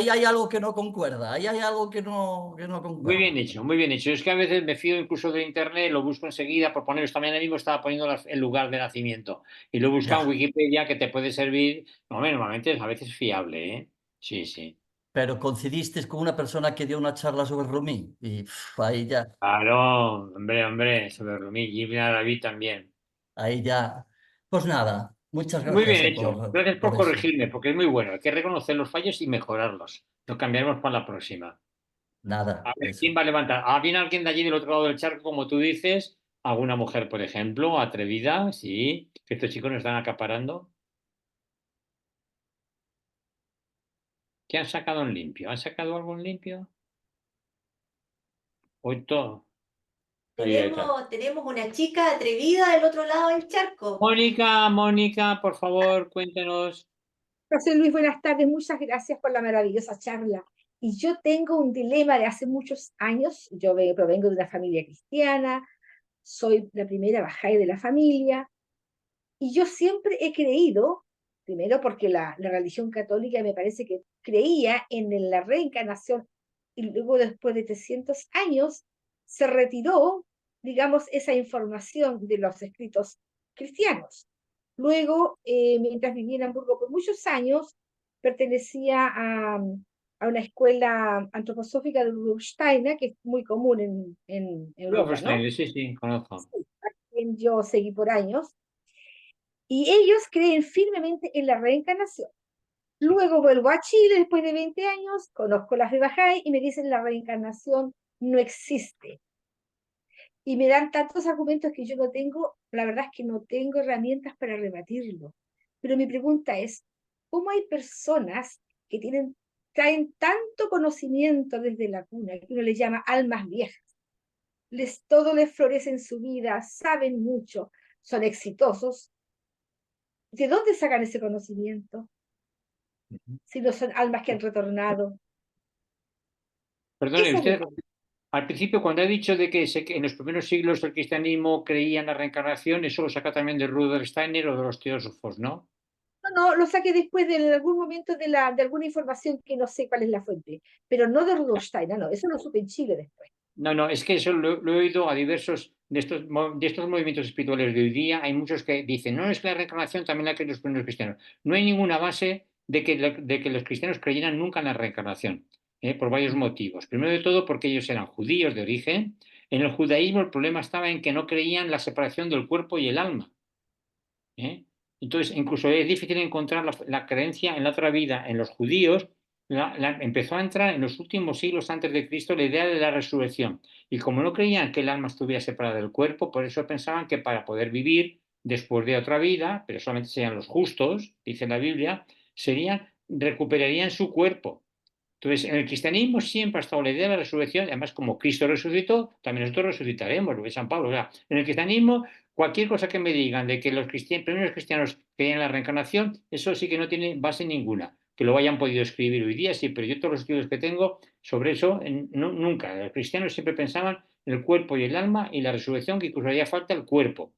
hay algo que no concuerda, ahí hay algo que no Muy bien concuerda. hecho, muy bien hecho. Es que a veces me fío incluso de internet, lo busco enseguida por poner, esta mañana mismo estaba poniendo el lugar de nacimiento y lo busca en Ya. Wikipedia que te puede servir. No, normalmente es a veces fiable, ¿eh? Sí, sí. Pero coincidiste con una persona que dio una charla sobre Rumi y ahí ya, Claro, hombre, sobre Rumi, Ibn Arabi también. ahí ya. Pues nada, muchas Muy gracias bien hecho. Gracias por por eso. corregirme, porque es muy bueno. Hay que reconocer los fallos y mejorarlos. Lo cambiaremos para la próxima. A Nada, ver, ¿quién va a levantar? ¿Viene alguien de allí del otro lado del charco, como tú dices? ¿Alguna mujer, por ejemplo, atrevida? Sí, que estos chicos nos están acaparando. ¿Qué han sacado en limpio? ¿Han sacado algo en limpio? Hoy todo. Ahí está. Tenemos una chica atrevida del otro lado del charco. Mónica, por favor, cuéntenos. José Luis, buenas tardes. Muchas gracias por la maravillosa charla. Y yo tengo un dilema de hace muchos años. Yo provengo de una familia cristiana, soy la primera bajay de la familia, y yo siempre he creído, primero porque la religión católica me parece que creía en la reencarnación, y luego después de 300 años se retiró, digamos, esa información de los escritos cristianos. Luego, mientras viví en Hamburgo por muchos años, pertenecía a una escuela antroposófica de Rudolf Steiner, que es muy común en Europa, ¿no? Sí, sí, conozco. Sí, a quien yo seguí por años, y ellos creen firmemente en la reencarnación. Luego vuelvo a Chile después de 20 años, conozco las de Bahá'í y me dicen la reencarnación no existe. Y me dan tantos argumentos que yo no tengo, la verdad es que no tengo herramientas para rebatirlo. Pero mi pregunta es, ¿cómo hay personas que traen tanto conocimiento desde la cuna, que uno les llama almas viejas? Todo les florece en su vida, saben mucho, son exitosos. ¿De dónde sacan ese conocimiento? Si no son almas que han retornado. Perdone, Esa es mi usted pregunta. al principio cuando ha dicho de que en los primeros siglos el cristianismo creía en la reencarnación, eso lo saca también de Rudolf Steiner o de los teósofos, ¿no? No, lo saqué después de algún momento de alguna información que no sé cuál es la fuente, pero no de Rudolf Steiner, no, eso lo supe en Chile después. No, es que eso lo he oído a diversos de estos movimientos espirituales de hoy día. Hay muchos que dicen, no, es que la reencarnación también la creen los primeros cristianos. No hay ninguna base de que los cristianos creyeran nunca en la reencarnación, por varios motivos. Primero de todo, porque ellos eran judíos de origen. En el judaísmo el problema estaba en que no creían la separación del cuerpo y el alma. Entonces, incluso es difícil encontrar la creencia en la otra vida. En los judíos empezó a entrar en los últimos siglos antes de Cristo la idea de la resurrección. Y como no creían que el alma estuviera separada del cuerpo, por eso pensaban que para poder vivir después de otra vida, pero solamente serían los justos, dice la Biblia, recuperarían su cuerpo. Entonces, en el cristianismo siempre ha estado la idea de la resurrección, además como Cristo resucitó, también nosotros resucitaremos, lo ve San Pablo. O sea, en el cristianismo, cualquier cosa que me digan de que los primeros cristianos creían en la reencarnación, eso sí que no tiene base ninguna. Que lo hayan podido escribir hoy día, sí, pero yo todos los estudios que tengo sobre eso, nunca. Los cristianos siempre pensaban en el cuerpo y el alma y la resurrección, que incluso haría falta el cuerpo.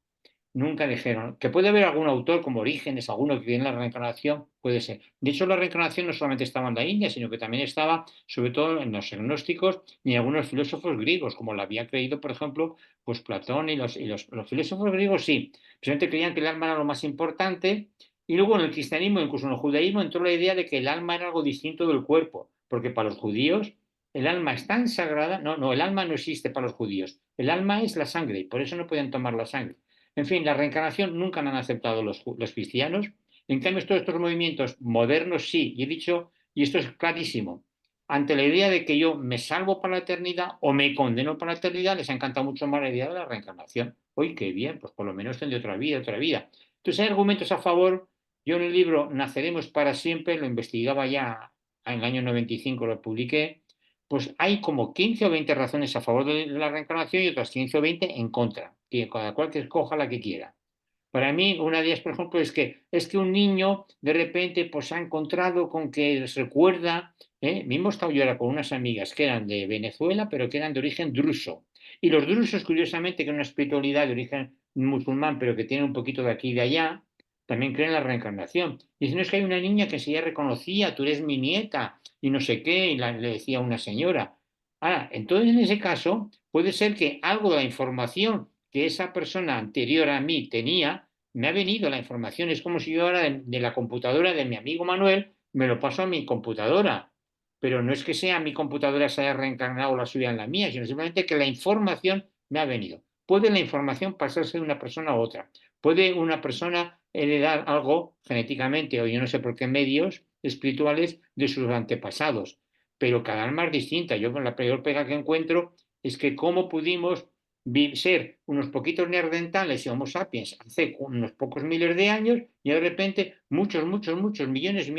Nunca dijeron. Que puede haber algún autor como Orígenes, alguno que cree en la reencarnación, puede ser. De hecho, la reencarnación no solamente estaba en la India, sino que también estaba, sobre todo, en los gnósticos y en algunos filósofos griegos, como lo había creído, por ejemplo, pues Platón y los filósofos griegos, sí. Precisamente creían que el alma era lo más importante. Y luego en el cristianismo, incluso en el judaísmo, entró la idea de que el alma era algo distinto del cuerpo, porque para los judíos el alma es tan sagrada. No, el alma no existe para los judíos. El alma es la sangre y por eso no podían tomar la sangre. En fin, la reencarnación nunca la han aceptado los cristianos. En cambio, todos estos movimientos modernos sí, y he dicho, y esto es clarísimo, ante la idea de que yo me salvo para la eternidad o me condeno para la eternidad, les ha encantado mucho más la idea de la reencarnación. Hoy qué bien, pues por lo menos tendré otra vida, otra vida. Entonces hay argumentos a favor. Yo en el libro Naceremos para siempre, lo investigaba ya en el año 95, lo publiqué, pues hay como 15 o 20 razones a favor de la reencarnación y otras 15 o 20 en contra, que cada cual que escoja la que quiera. Para mí, una de ellas, por ejemplo, es que un niño de repente pues, ha encontrado con que se recuerda, mismo estaba yo ahora con unas amigas que eran de Venezuela, pero que eran de origen druso. Y los drusos, curiosamente, que es una espiritualidad de origen musulmán, pero que tiene un poquito de aquí y de allá, también creen en la reencarnación. Dicen, es que hay una niña que se ya reconocía, tú eres mi nieta, y no sé qué, y le decía una señora. Ahora, entonces en ese caso, puede ser que algo de la información que esa persona anterior a mí tenía, me ha venido la información. Es como si yo ahora de la computadora de mi amigo Manuel me lo paso a mi computadora. Pero no es que sea mi computadora se haya reencarnado la suya en la mía, sino simplemente que la información me ha venido. Puede la información pasarse de una persona a otra. Puede una persona heredar algo genéticamente o yo no sé por qué medios espirituales de sus antepasados. Pero cada alma es distinta. Yo la peor pega que encuentro es que cómo pudimos ser unos poquitos neandertales y Homo sapiens hace unos pocos miles de años y de repente muchos, millones,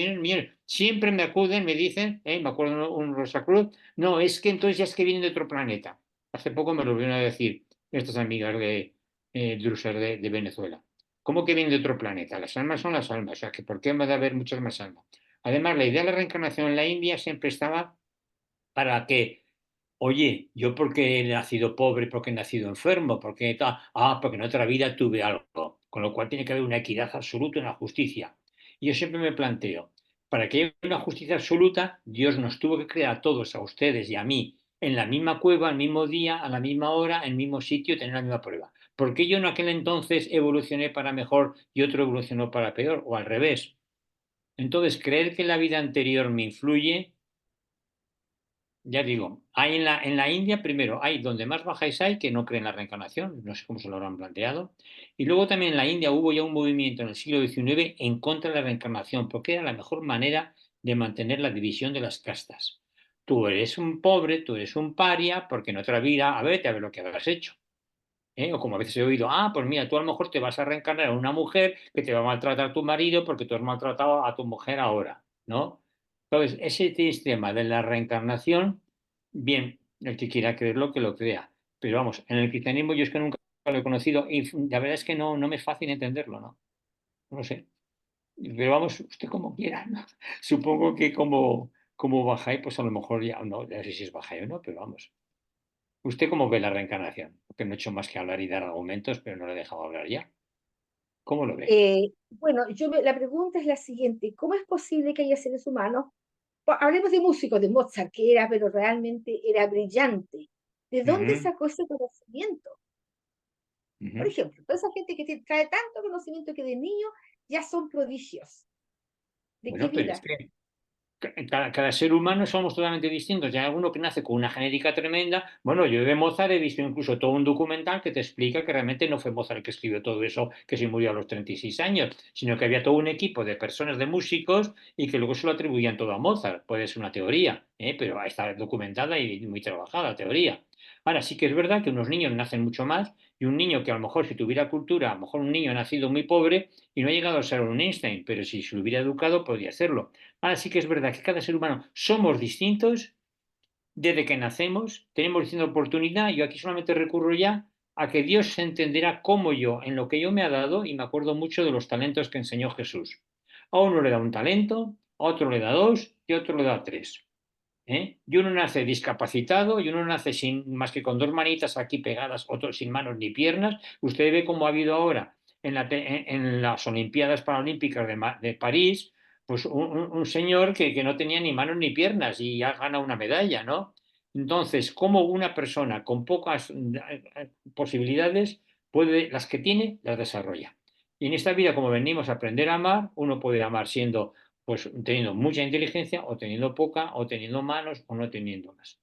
siempre me acuden, me dicen, me acuerdo un Rosacruz, no, es que entonces ya es que vienen de otro planeta. Hace poco me lo vieron a decir estas amigas de Drusas de Venezuela. ¿Cómo que vienen de otro planeta? Las almas son las almas, o sea, que ¿por qué me da haber muchas más almas? Además, la idea de la reencarnación en la India siempre estaba para que, oye, yo porque he nacido pobre, porque he nacido enfermo, porque en otra vida tuve algo, con lo cual tiene que haber una equidad absoluta, una justicia. Y yo siempre me planteo, para que haya una justicia absoluta, Dios nos tuvo que crear a todos, a ustedes y a mí, en la misma cueva, al mismo día, a la misma hora, en el mismo sitio, tener la misma prueba. ¿Por qué yo en aquel entonces evolucioné para mejor y otro evolucionó para peor? O al revés. Entonces, creer que la vida anterior me influye, ya digo, hay en la India, primero, hay donde más bajáis hay que no creen en la reencarnación, no sé cómo se lo habrán planteado, y luego también en la India hubo ya un movimiento en el siglo XIX en contra de la reencarnación, porque era la mejor manera de mantener la división de las castas. Tú eres un pobre, tú eres un paria, porque en otra vida, a ver lo que habrás hecho. O como a veces he oído, pues mira, tú a lo mejor te vas a reencarnar en una mujer que te va a maltratar tu marido porque tú has maltratado a tu mujer ahora, ¿no? Entonces, ese sistema de la reencarnación, bien, el que quiera creerlo, que lo crea. Pero vamos, en el cristianismo yo es que nunca lo he conocido y la verdad es que no me es fácil entenderlo, ¿no? No sé. Pero vamos, usted como quiera, ¿no? Supongo que como bajáis, pues a lo mejor ya, no sé si es bajáis o no, pero vamos. ¿Usted cómo ve la reencarnación? Porque no he hecho más que hablar y dar argumentos, pero no le he dejado hablar ya. ¿Cómo lo ve? Bueno, la pregunta es la siguiente: ¿cómo es posible que haya seres humanos? Hablemos de músicos, de Mozart, que era, pero realmente era brillante. ¿De dónde Ujú, sacó ese conocimiento? Por ujú. ejemplo, toda esa gente que trae tanto conocimiento que de niño ya son prodigios. ¿De qué Bueno, pero es vida? que cada ser humano somos totalmente distintos. Hay alguno que nace con una genética tremenda. Bueno, yo de Mozart he visto incluso todo un documental que te explica que realmente no fue Mozart el que escribió todo eso, que se murió a los 36 años, sino que había todo un equipo de personas, de músicos, y que luego se lo atribuían todo a Mozart. Puede ser una teoría, pero está documentada y muy trabajada la teoría. Ahora sí que es verdad que unos niños nacen mucho más y un niño que a lo mejor si tuviera cultura, a lo mejor un niño ha nacido muy pobre y no ha llegado a ser un Einstein, pero si se lo hubiera educado podría serlo. Ahora sí que es verdad que cada ser humano somos distintos desde que nacemos, tenemos distinta oportunidad. Yo aquí solamente recurro ya a que Dios se entenderá como yo, en lo que yo me ha dado, y me acuerdo mucho de los talentos que enseñó Jesús. A uno le da un talento, a otro le da dos y a otro le da tres. Y uno nace discapacitado y uno nace sin más que con dos manitas aquí pegadas, otro sin manos ni piernas. Usted ve cómo ha habido ahora en las Olimpiadas Paralímpicas de París, pues un señor que no tenía ni manos ni piernas y ha ganado una medalla, ¿no? Entonces, cómo una persona con pocas posibilidades puede, las que tiene, las desarrolla. Y en esta vida, como venimos a aprender a amar, uno puede amar siendo pues teniendo mucha inteligencia o teniendo poca o teniendo manos o no teniendo más.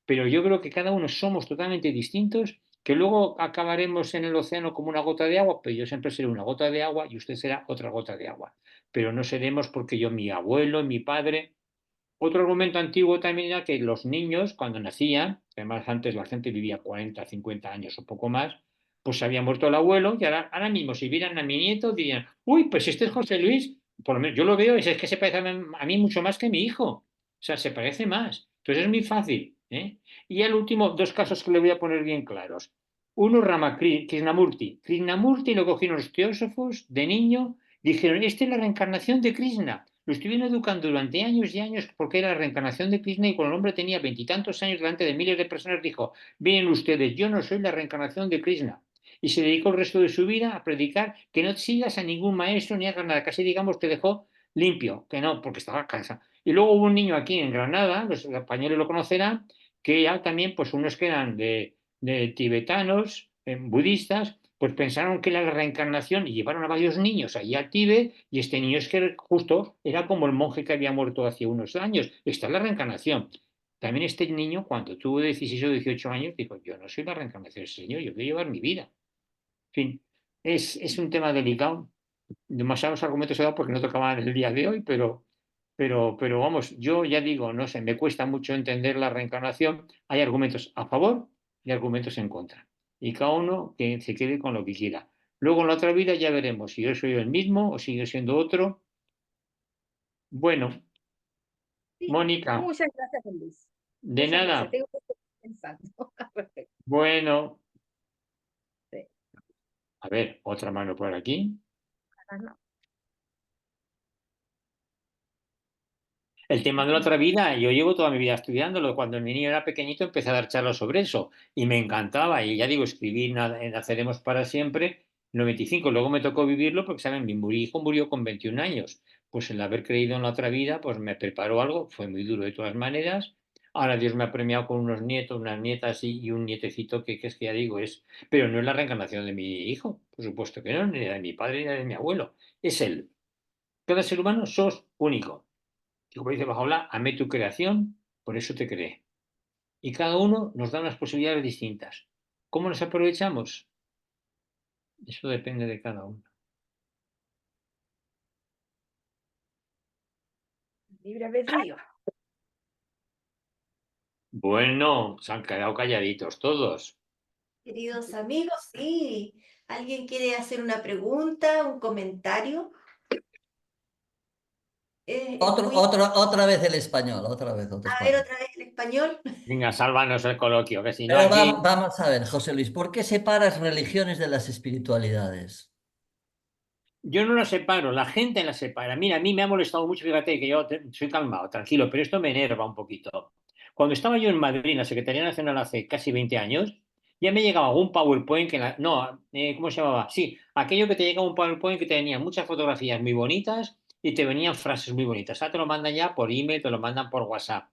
Pero yo creo que cada uno somos totalmente distintos, que luego acabaremos en el océano como una gota de agua, pero yo siempre seré una gota de agua y usted será otra gota de agua. Pero no seremos porque yo, mi abuelo, mi padre. Otro argumento antiguo también era que los niños, cuando nacían, además antes la gente vivía 40, 50 años o poco más, pues se había muerto el abuelo y ahora mismo si vieran a mi nieto dirían, uy, pues este es José Luis, por lo menos yo lo veo y es que se parece a mí mucho más que mi hijo. O sea, se parece más. Entonces es muy fácil. Y al último, dos casos que le voy a poner bien claros. Uno, Krishnamurti. Krishnamurti lo cogieron los teósofos de niño, dijeron, esta es la reencarnación de Krishna. Lo estuvieron educando durante años y años porque era la reencarnación de Krishna y cuando el hombre tenía veintitantos años delante de miles de personas dijo, miren ustedes, yo no soy la reencarnación de Krishna. Y se dedicó el resto de su vida a predicar que no sigas a ningún maestro ni hagas nada. Casi digamos que dejó limpio, que no, porque estaba cansado. Y luego hubo un niño aquí en Granada, los españoles lo conocerán, que ya también, pues unos que eran de tibetanos, budistas, pues pensaron que era la reencarnación y llevaron a varios niños allí al Tíbet y este niño es que justo era como el monje que había muerto hace unos años. Esta es la reencarnación. También este niño, cuando tuvo 16 o 18 años, dijo, yo no soy la reencarnación del Señor, yo quiero llevar mi vida. En fin, es un tema delicado. Demasiados argumentos he dado porque no tocaban el día de hoy, pero vamos, yo ya digo, no sé, me cuesta mucho entender la reencarnación. Hay argumentos a favor y argumentos en contra. Y cada uno que se quede con lo que quiera. Luego en la otra vida ya veremos si yo soy el mismo o sigo siendo otro. Bueno, Sí, Mónica, muchas gracias, Luis. de Muchas gracias. nada. Tengo que estar pensando al respecto. Bueno, Sí. a ver, otra mano por aquí. Ah, no. El tema de la otra vida, yo llevo toda mi vida estudiándolo. Cuando el niño era pequeñito empecé a dar charlas sobre eso y me encantaba. Y ya digo, escribí en Naceremos para siempre, en 95. Luego me tocó vivirlo porque, ¿saben? Mi hijo murió con 21 años. Pues el haber creído en la otra vida, pues me preparó algo. Fue muy duro de todas maneras. Ahora Dios me ha premiado con unos nietos, unas nietas y un nietecito que es que ya digo, es. Pero no es la reencarnación de mi hijo, por supuesto que no, ni la de mi padre ni la de mi abuelo. Es él. Cada ser humano sos único. Y como dice Bajaola, amé tu creación, por eso te creé. Y cada uno nos da unas posibilidades distintas. ¿Cómo nos aprovechamos? Eso depende de cada uno. Libre albedrío. Bueno, se han quedado calladitos todos. Queridos amigos, sí. ¿Alguien quiere hacer una pregunta, un comentario? Es muy... Otra vez el español, otra vez otro A ver, español. otra vez el español. Venga, sálvanos el coloquio, que si no Pero aquí... vamos a ver, José Luis, ¿por qué separas religiones de las espiritualidades? Yo no la separo, la gente la separa. Mira, a mí me ha molestado mucho, fíjate que yo soy calmado, tranquilo, pero esto me enerva un poquito. Cuando estaba yo en Madrid, en la Secretaría Nacional hace casi 20 años, ya me llegaba algún PowerPoint no, ¿cómo se llamaba? Sí, aquello que te llegaba un PowerPoint que tenía muchas fotografías muy bonitas y te venían frases muy bonitas. Te lo mandan ya por email, te lo mandan por WhatsApp.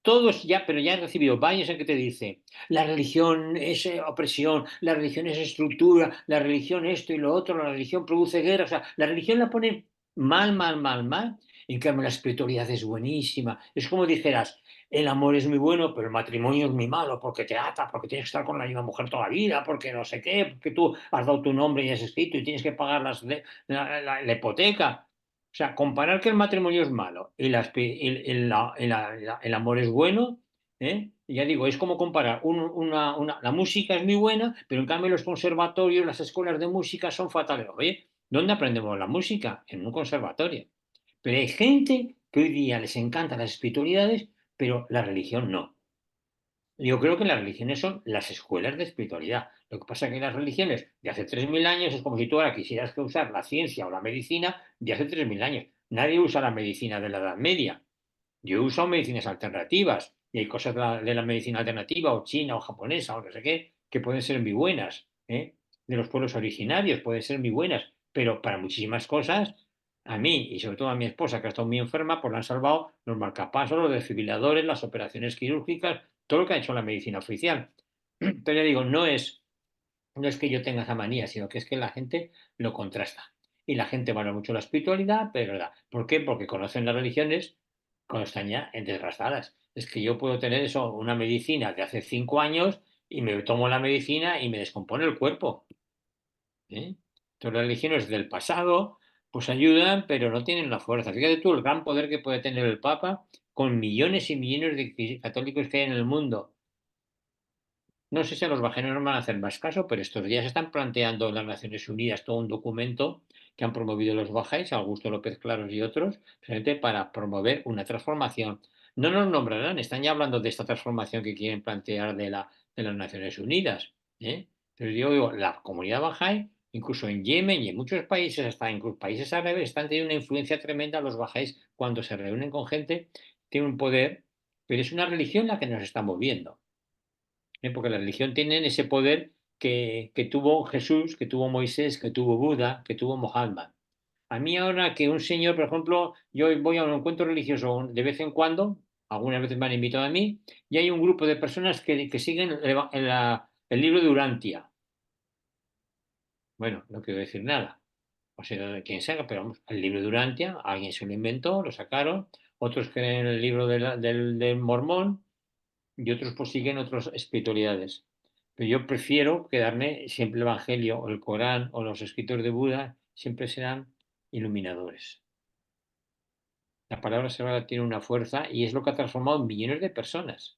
Todos ya, pero ya he recibido varios en que te dice, la religión es opresión, la religión es estructura, la religión esto y lo otro, la religión produce guerra, o sea, la religión la pone mal, mal, mal, mal. En cambio, la espiritualidad es buenísima. Es como dijeras, el amor es muy bueno, pero el matrimonio es muy malo porque te ata, porque tienes que estar con la misma mujer toda la vida, porque no sé qué, porque tú has dado tu nombre y has escrito y tienes que pagar la hipoteca. O sea, comparar que el matrimonio es malo y el amor es bueno, ¿eh? Ya digo, es como comparar la música es muy buena, pero en cambio los conservatorios, las escuelas de música son fatales. Oye, ¿dónde aprendemos la música? En un conservatorio. Pero hay gente que hoy día les encantan las espiritualidades, pero la religión no. Yo creo que las religiones son las escuelas de espiritualidad. Lo que pasa es que las religiones de hace 3.000 años es como si tú ahora quisieras que usar la ciencia o la medicina de hace 3.000 años. Nadie usa la medicina de la Edad Media. Yo he usado medicinas alternativas y hay cosas de la medicina alternativa o china o japonesa o no sé qué que pueden ser muy buenas, ¿eh? De los pueblos originarios pueden ser muy buenas, pero para muchísimas cosas, a mí y sobre todo a mi esposa que ha estado muy enferma, pues la han salvado los marcapasos, los desfibriladores, las operaciones quirúrgicas, todo lo que ha hecho la medicina oficial. Pero ya digo, no es que yo tenga esa manía, sino que es que la gente lo contrasta. Y la gente valora mucho la espiritualidad, pero es verdad. ¿Por qué? Porque conocen las religiones cuando están ya desgastadas. Es que yo puedo tener eso, una medicina de hace 5 años y me tomo la medicina y me descompone el cuerpo, ¿eh? Entonces las religiones del pasado pues ayudan, pero no tienen la fuerza. Fíjate tú el gran poder que puede tener el Papa con millones y millones de católicos que hay en el mundo. No sé si a los bajeños nos van a hacer más caso, pero estos días están planteando en las Naciones Unidas todo un documento que han promovido los bajáis, Augusto López Claros y otros, precisamente para promover una transformación. No nos nombrarán, están ya hablando de esta transformación que quieren plantear de las Naciones Unidas, ¿eh? Entonces yo digo, la comunidad bajáis, incluso en Yemen y en muchos países, hasta incluso países árabes, están teniendo una influencia tremenda los bajáis cuando se reúnen con gente, tienen un poder, pero es una religión la que nos está moviendo. Porque la religión tiene ese poder que tuvo Jesús, que tuvo Moisés, que tuvo Buda, que tuvo Mohammed. A mí ahora que un señor, por ejemplo, yo voy a un encuentro religioso de vez en cuando, algunas veces me han invitado a mí, y hay un grupo de personas que siguen el libro de Urantia. Bueno, no quiero decir nada, o sea, de quien sea, pero vamos, el libro de Urantia, alguien se lo inventó, lo sacaron, otros creen en el libro del Mormón, y otros pues siguen otras espiritualidades. Pero yo prefiero quedarme siempre el Evangelio o el Corán o los escritos de Buda, siempre serán iluminadores. La palabra sagrada tiene una fuerza y es lo que ha transformado millones de personas.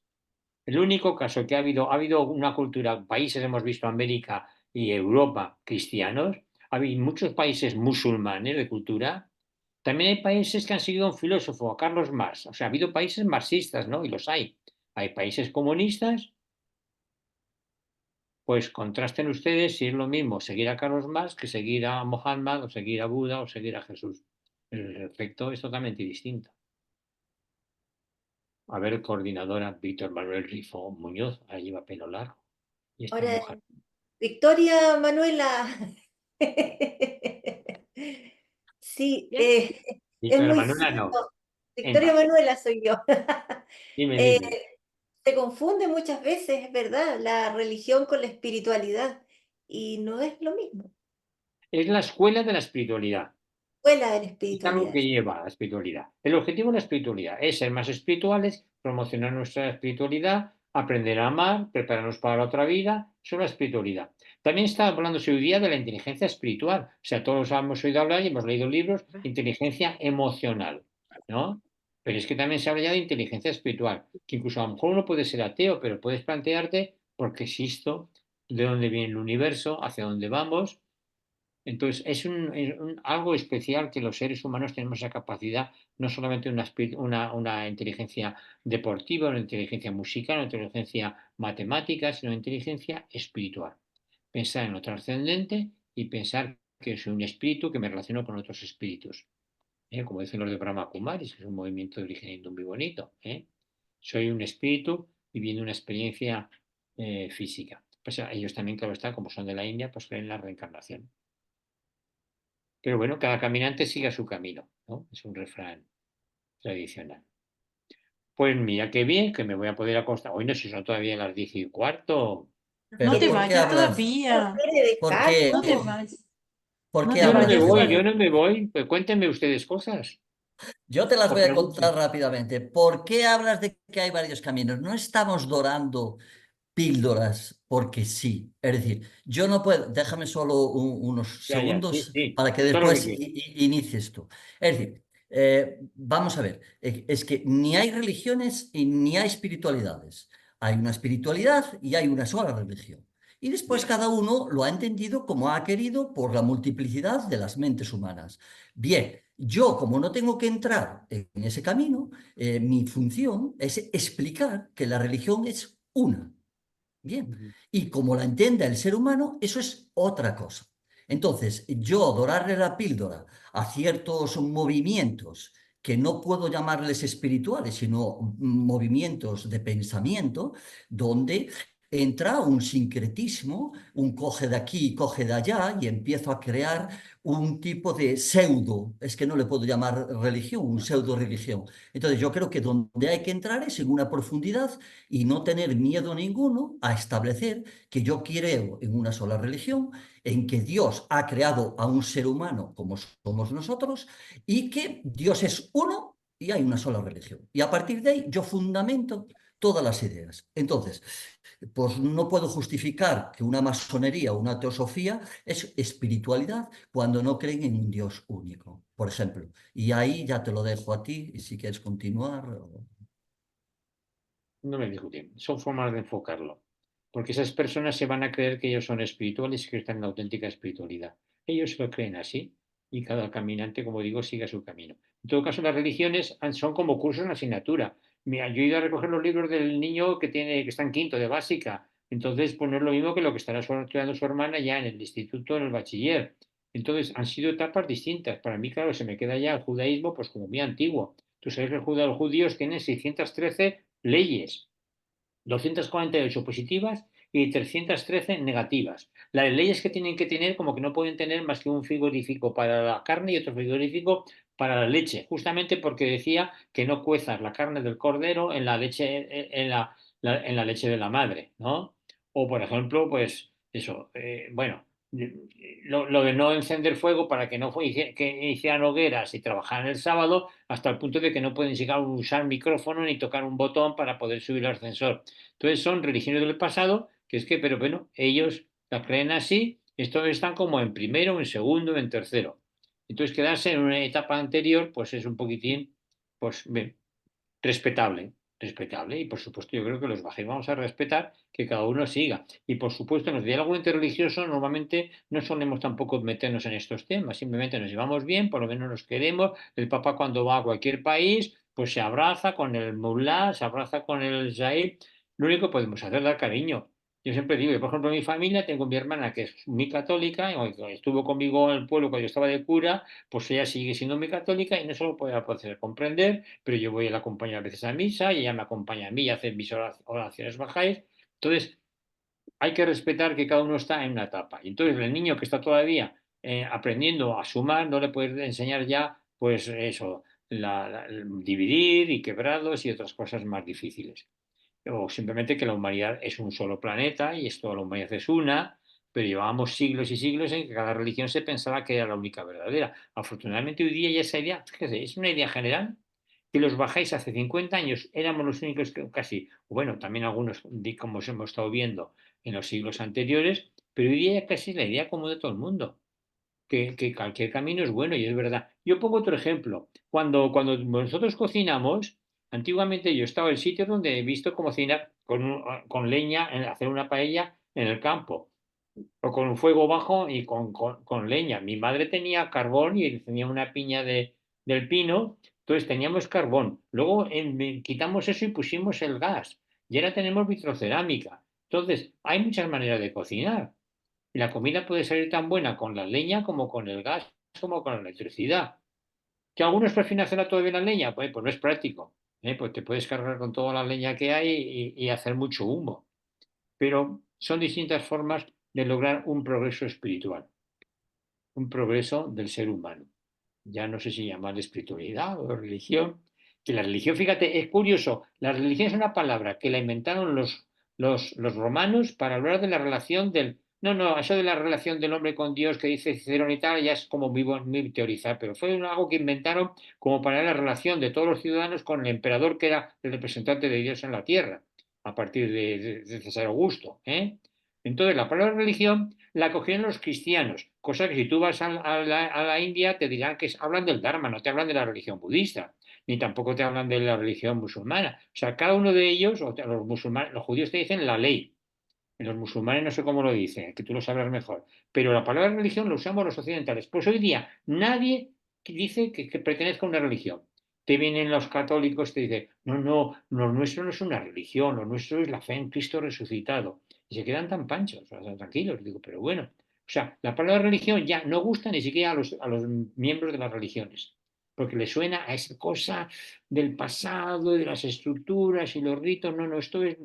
El único caso que ha habido una cultura, países hemos visto América y Europa cristianos, ha habido muchos países musulmanes de cultura, también hay países que han seguido a un filósofo, a Carlos Marx, o sea, ha habido países marxistas, ¿no? Y los hay. Hay países comunistas. Pues contrasten ustedes si es lo mismo seguir a Carlos Marx que seguir a Mohammed o seguir a Buda o seguir a Jesús. El efecto es totalmente distinto. A ver, coordinadora Víctor Manuel Rifo Muñoz, ahí lleva pelo largo. Y esta Ahora, mujer. Victoria Manuela. Sí, ¿Bien? es Víctor muy Manuela no. cierto. Victoria Entra. Manuela soy yo. Dime, Eh, dime. Se confunde muchas veces, es verdad, la religión con la espiritualidad y no es lo mismo. Es la escuela de la espiritualidad. Escuela de la Es algo espiritualidad. que lleva a la espiritualidad. El objetivo de la espiritualidad es ser más espirituales, promocionar nuestra espiritualidad, aprender a amar, prepararnos para la otra vida. Eso es la espiritualidad. También está hablándose hoy día de la inteligencia espiritual. O sea, todos hemos oído hablar y hemos leído libros de inteligencia emocional, ¿no? Pero es que también se habla ya de inteligencia espiritual, que incluso a lo mejor uno puede ser ateo, pero puedes plantearte por qué existo, de dónde viene el universo, hacia dónde vamos. Entonces, es algo especial que los seres humanos tenemos esa capacidad, no solamente una inteligencia deportiva, una inteligencia musical, una inteligencia matemática, sino una inteligencia espiritual. Pensar en lo trascendente y pensar que soy un espíritu que me relaciono con otros espíritus. Como dicen los de Brahma Kumaris, que es un movimiento de origen hindú muy bonito. Soy un espíritu viviendo una experiencia física. Pues ellos también, claro está, como son de la India, pues creen en la reencarnación. Pero bueno, cada caminante sigue su camino, ¿no? Es un refrán tradicional. Pues mira qué bien, que me voy a poder acostar. Hoy no sé si son todavía las 10:15. Pero No te ¿por qué vayas hablas? todavía. Quiere ¿Por descanso. qué? No te vayas. ¿Por No qué te Yo no hablas me de vayas voy, todavía. yo religión? no me voy. Pues cuéntenme ustedes cosas. Yo te las O voy a pregunten. contar rápidamente. ¿Por qué hablas de que hay varios caminos? No estamos dorando píldoras porque sí. Es decir, yo no puedo, déjame solo unos Ya, segundos sí. para que Todo lo que después quieras. inicies tú. Es decir, vamos a ver, es que ni hay religiones y ni hay espiritualidades. Hay una espiritualidad y hay una sola religión. Y después Bien. cada uno lo ha entendido como ha querido por la multiplicidad de las mentes humanas. Bien, yo como no tengo que entrar en ese camino, mi función es explicar que la religión es una. Bien, y como la entienda el ser humano, eso es otra cosa. Entonces, yo dorarle la píldora a ciertos movimientos que no puedo llamarles espirituales, sino movimientos de pensamiento, donde entra un sincretismo, un coge de aquí, coge de allá, y empiezo a crear un tipo de pseudo, es que no le puedo llamar religión, un pseudo religión. Entonces, yo creo que donde hay que entrar es en una profundidad y no tener miedo ninguno a establecer que yo creo en una sola religión, en que Dios ha creado a un ser humano como somos nosotros y que Dios es uno y hay una sola religión. Y a partir de ahí yo fundamento todas las ideas. Entonces, pues no puedo justificar que una masonería o una teosofía es espiritualidad cuando no creen en un Dios único, por ejemplo. Y ahí ya te lo dejo a ti y si quieres continuar. No me discutir. Son formas de enfocarlo. Porque esas personas se van a creer que ellos son espirituales y que están en la auténtica espiritualidad. Ellos lo creen así y cada caminante, como digo, sigue su camino. En todo caso, las religiones son como cursos en asignatura. Mira, yo he ido a recoger los libros del niño que está en quinto de básica. Entonces, pues no es lo mismo que lo que estará estudiando su hermana ya en el instituto, en el bachiller. Entonces, han sido etapas distintas. Para mí, claro, se me queda ya el judaísmo pues como muy antiguo. Tú sabes que los judíos tienen 613 leyes, 248 positivas y 313 negativas. Las leyes que tienen que tener, como que no pueden tener más que un frigorífico para la carne y otro frigorífico para la leche, justamente porque decía que no cuezas la carne del cordero en la leche, en la leche de la madre, ¿no? O, por ejemplo, pues eso, bueno, lo de no encender fuego para que no que hicieran hogueras y trabajaran el sábado, hasta el punto de que no pueden llegar a usar micrófono ni tocar un botón para poder subir al ascensor. Entonces son religiones del pasado, que es que, pero bueno, ellos la creen así, estos están como en primero, en segundo, en tercero. Entonces quedarse en una etapa anterior, pues es un poquitín, pues bien, respetable, respetable. Y por supuesto, yo creo que los bajés vamos a respetar que cada uno siga. Y por supuesto, en los diálogos interreligiosos normalmente no solemos tampoco meternos en estos temas, simplemente nos llevamos bien, por lo menos nos queremos. El Papa cuando va a cualquier país, pues se abraza con el mulá, se abraza con el zahir. Lo único que podemos hacer es dar cariño. Yo siempre digo, por ejemplo, en mi familia tengo mi hermana que es muy católica, y estuvo conmigo en el pueblo cuando yo estaba de cura, pues ella sigue siendo muy católica y no se lo puede hacer comprender, pero yo voy a la acompañar a veces a misa y ella me acompaña a mí y hace mis oraciones bajáis. Entonces, hay que respetar que cada uno está en una etapa. Y entonces, el niño que está todavía aprendiendo a sumar, no le puedes enseñar ya, pues eso, dividir y quebrados y otras cosas más difíciles. O simplemente que la humanidad es un solo planeta y esto la humanidad es una, pero llevábamos siglos y siglos en que cada religión se pensaba que era la única verdadera. Afortunadamente hoy día ya esa idea, fíjese, es una idea general que los bajáis hace 50 años éramos los únicos que casi, bueno, también algunos, como hemos estado viendo en los siglos anteriores, pero hoy día ya casi es la idea común de todo el mundo. Que cualquier camino es bueno y es verdad. Yo pongo otro ejemplo. Cuando nosotros cocinamos, antiguamente yo estaba en sitios donde he visto cocinar con leña, hacer una paella en el campo, o con un fuego bajo y con leña. Mi madre tenía carbón y tenía una piña del pino, entonces teníamos carbón. Luego quitamos eso y pusimos el gas. Y ahora tenemos vitrocerámica. Entonces, hay muchas maneras de cocinar. Y la comida puede salir tan buena con la leña como con el gas, como con la electricidad. ¿Que algunos prefieren hacerla todavía en la leña? Pues no es práctico. Pues te puedes cargar con toda la leña que hay y hacer mucho humo. Pero son distintas formas de lograr un progreso espiritual, un progreso del ser humano. Ya no sé si llamarle espiritualidad o religión. Que la religión, fíjate, es curioso, la religión es una palabra que la inventaron los romanos para hablar de la relación del... No, no, eso de la relación del hombre con Dios que dice Cicerón y tal, ya es como muy teorizar, pero fue algo que inventaron como para la relación de todos los ciudadanos con el emperador que era el representante de Dios en la tierra, a partir de César Augusto. Entonces, la palabra religión la cogieron los cristianos, cosa que si tú vas a la India te dirán que hablan del Dharma, no te hablan de la religión budista, ni tampoco te hablan de la religión musulmana. O sea, cada uno de ellos, los musulmanes, los judíos te dicen la ley, los musulmanes no sé cómo lo dicen, que tú lo sabrás mejor, pero la palabra religión la usamos los occidentales. Pues hoy día nadie dice que pertenezca a una religión. Te vienen los católicos, te dicen, no, no, lo nuestro no es una religión, lo nuestro es la fe en Cristo resucitado. Y se quedan tan panchos, o sea, tranquilos. Digo, pero bueno, o sea, la palabra religión ya no gusta ni siquiera a los miembros de las religiones, porque le suena a esa cosa del pasado, de las estructuras y los ritos. No, no, esto es...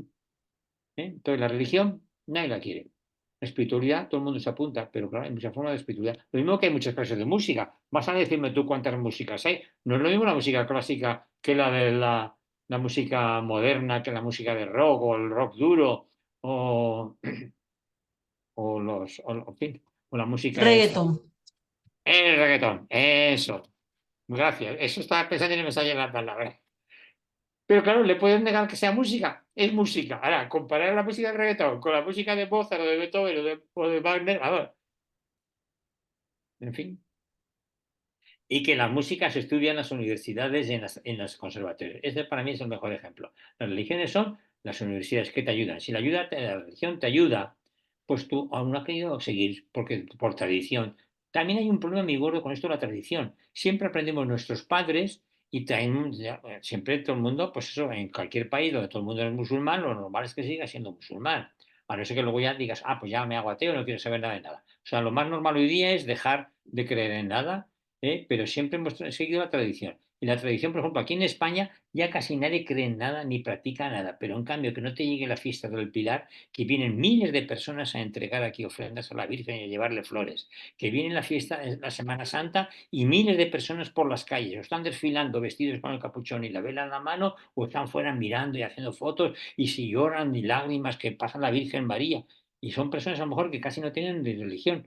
Entonces, la religión nadie la quiere. La espiritualidad, todo el mundo se apunta, pero claro, hay muchas formas de espiritualidad. Lo mismo que hay muchas clases de música. Vas a decirme tú cuántas músicas hay. No es lo mismo la música clásica que la de la música moderna, que la música de rock o el rock duro o, en fin, o la música esa. Reggaeton. El reggaetón, eso. Gracias. Eso estaba pensando y no me salía la palabra. Pero claro, le puedes negar que sea música. Es música. Ahora, comparar la música de reggaetón con la música de Mozart o de Beethoven o de Wagner, a ver. En fin. Y que la música se estudia en las universidades y en los conservatorios. Ese para mí es el mejor ejemplo. Las religiones son las universidades que te ayudan. Si la religión te ayuda, pues tú aún no has querido seguir porque, por tradición. También hay un problema muy gordo con esto de la tradición. Siempre aprendemos nuestros padres y siempre todo el mundo, pues eso, en cualquier país donde todo el mundo es musulmán, lo normal es que siga siendo musulmán. A no ser que luego ya digas, pues ya me hago ateo, no quiero saber nada de nada. O sea, lo más normal hoy día es dejar de creer en nada, pero siempre hemos seguido la tradición. Y la tradición, por ejemplo, aquí en España ya casi nadie cree en nada ni practica nada, pero en cambio que no te llegue la fiesta del Pilar, que vienen miles de personas a entregar aquí ofrendas a la Virgen y a llevarle flores, que viene la fiesta, la Semana Santa, y miles de personas por las calles, o están desfilando vestidos con el capuchón y la vela en la mano, o están fuera mirando y haciendo fotos, y si lloran y lágrimas que pasa la Virgen María. Y son personas a lo mejor que casi no tienen ni religión,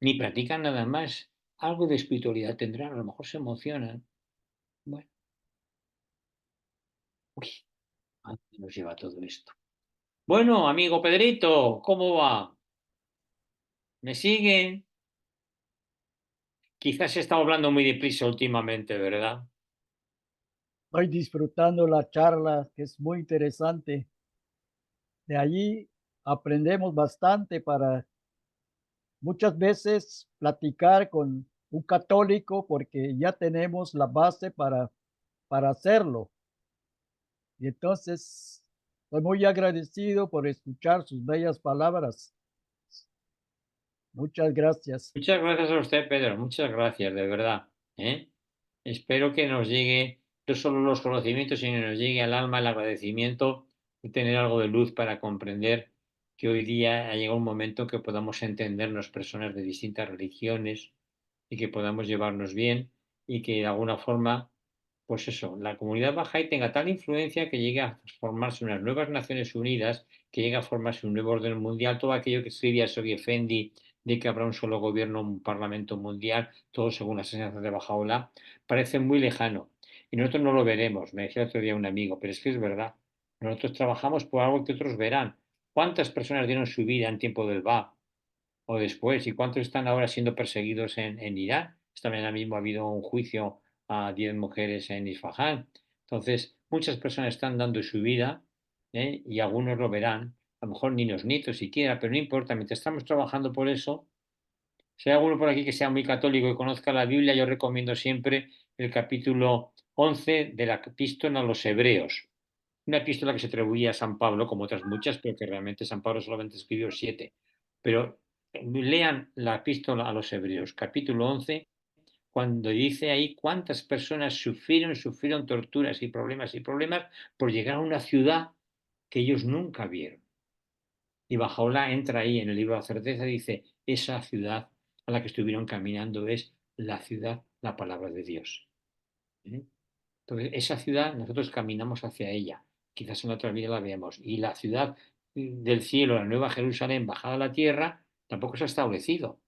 ni practican nada más. Algo de espiritualidad tendrán, a lo mejor se emocionan. Bueno, uy, ¿a dónde nos lleva todo esto? Bueno, amigo Pedrito, ¿cómo va? ¿Me siguen? Quizás he estado hablando muy deprisa últimamente, ¿verdad? Estoy disfrutando la charla, que es muy interesante. De allí aprendemos bastante para muchas veces platicar con un católico porque ya tenemos la base para hacerlo. Y entonces estoy muy agradecido por escuchar sus bellas palabras. Muchas gracias. Muchas gracias a usted, Pedro. Muchas gracias, de verdad. ¿eh? Espero que nos llegue no solo los conocimientos, sino que nos llegue al alma el agradecimiento de tener algo de luz para comprender que hoy día ha llegado un momento que podamos entendernos personas de distintas religiones y que podamos llevarnos bien y que de alguna forma, pues eso, la comunidad bahá'í tenga tal influencia que llegue a formarse unas nuevas Naciones Unidas, que llegue a formarse un nuevo orden mundial, todo aquello que escribía Shoghi Effendi de que habrá un solo gobierno, un parlamento mundial, todo según las enseñanzas de Bahá'u'lláh, parece muy lejano. Y nosotros no lo veremos, me decía otro día un amigo, pero es que es verdad. Nosotros trabajamos por algo que otros verán. ¿Cuántas personas dieron su vida en tiempo del Ba o después? ¿Y cuántos están ahora siendo perseguidos en Irán? Esta mañana mismo ha habido un juicio a 10 mujeres en Isfahán. Entonces, muchas personas están dando su vida y algunos lo verán. a lo mejor ni los nietos siquiera, pero no importa, mientras estamos trabajando por eso, si hay alguno por aquí que sea muy católico y conozca la Biblia, yo recomiendo siempre el capítulo 11 de la epístola a los Hebreos. Una epístola que se atribuía a San Pablo, como otras muchas, pero que realmente San Pablo solamente escribió 7. Pero lean la epístola a los Hebreos, capítulo 11, cuando dice ahí cuántas personas sufrieron torturas y problemas por llegar a una ciudad que ellos nunca vieron. Y Bajaola entra ahí en el libro de la certeza y dice, esa ciudad a la que estuvieron caminando es la ciudad, la palabra de Dios. Entonces, esa ciudad nosotros caminamos hacia ella. Quizás en otra vida la veamos. Y la ciudad del cielo, la nueva Jerusalén, bajada a la tierra, tampoco se ha establecido.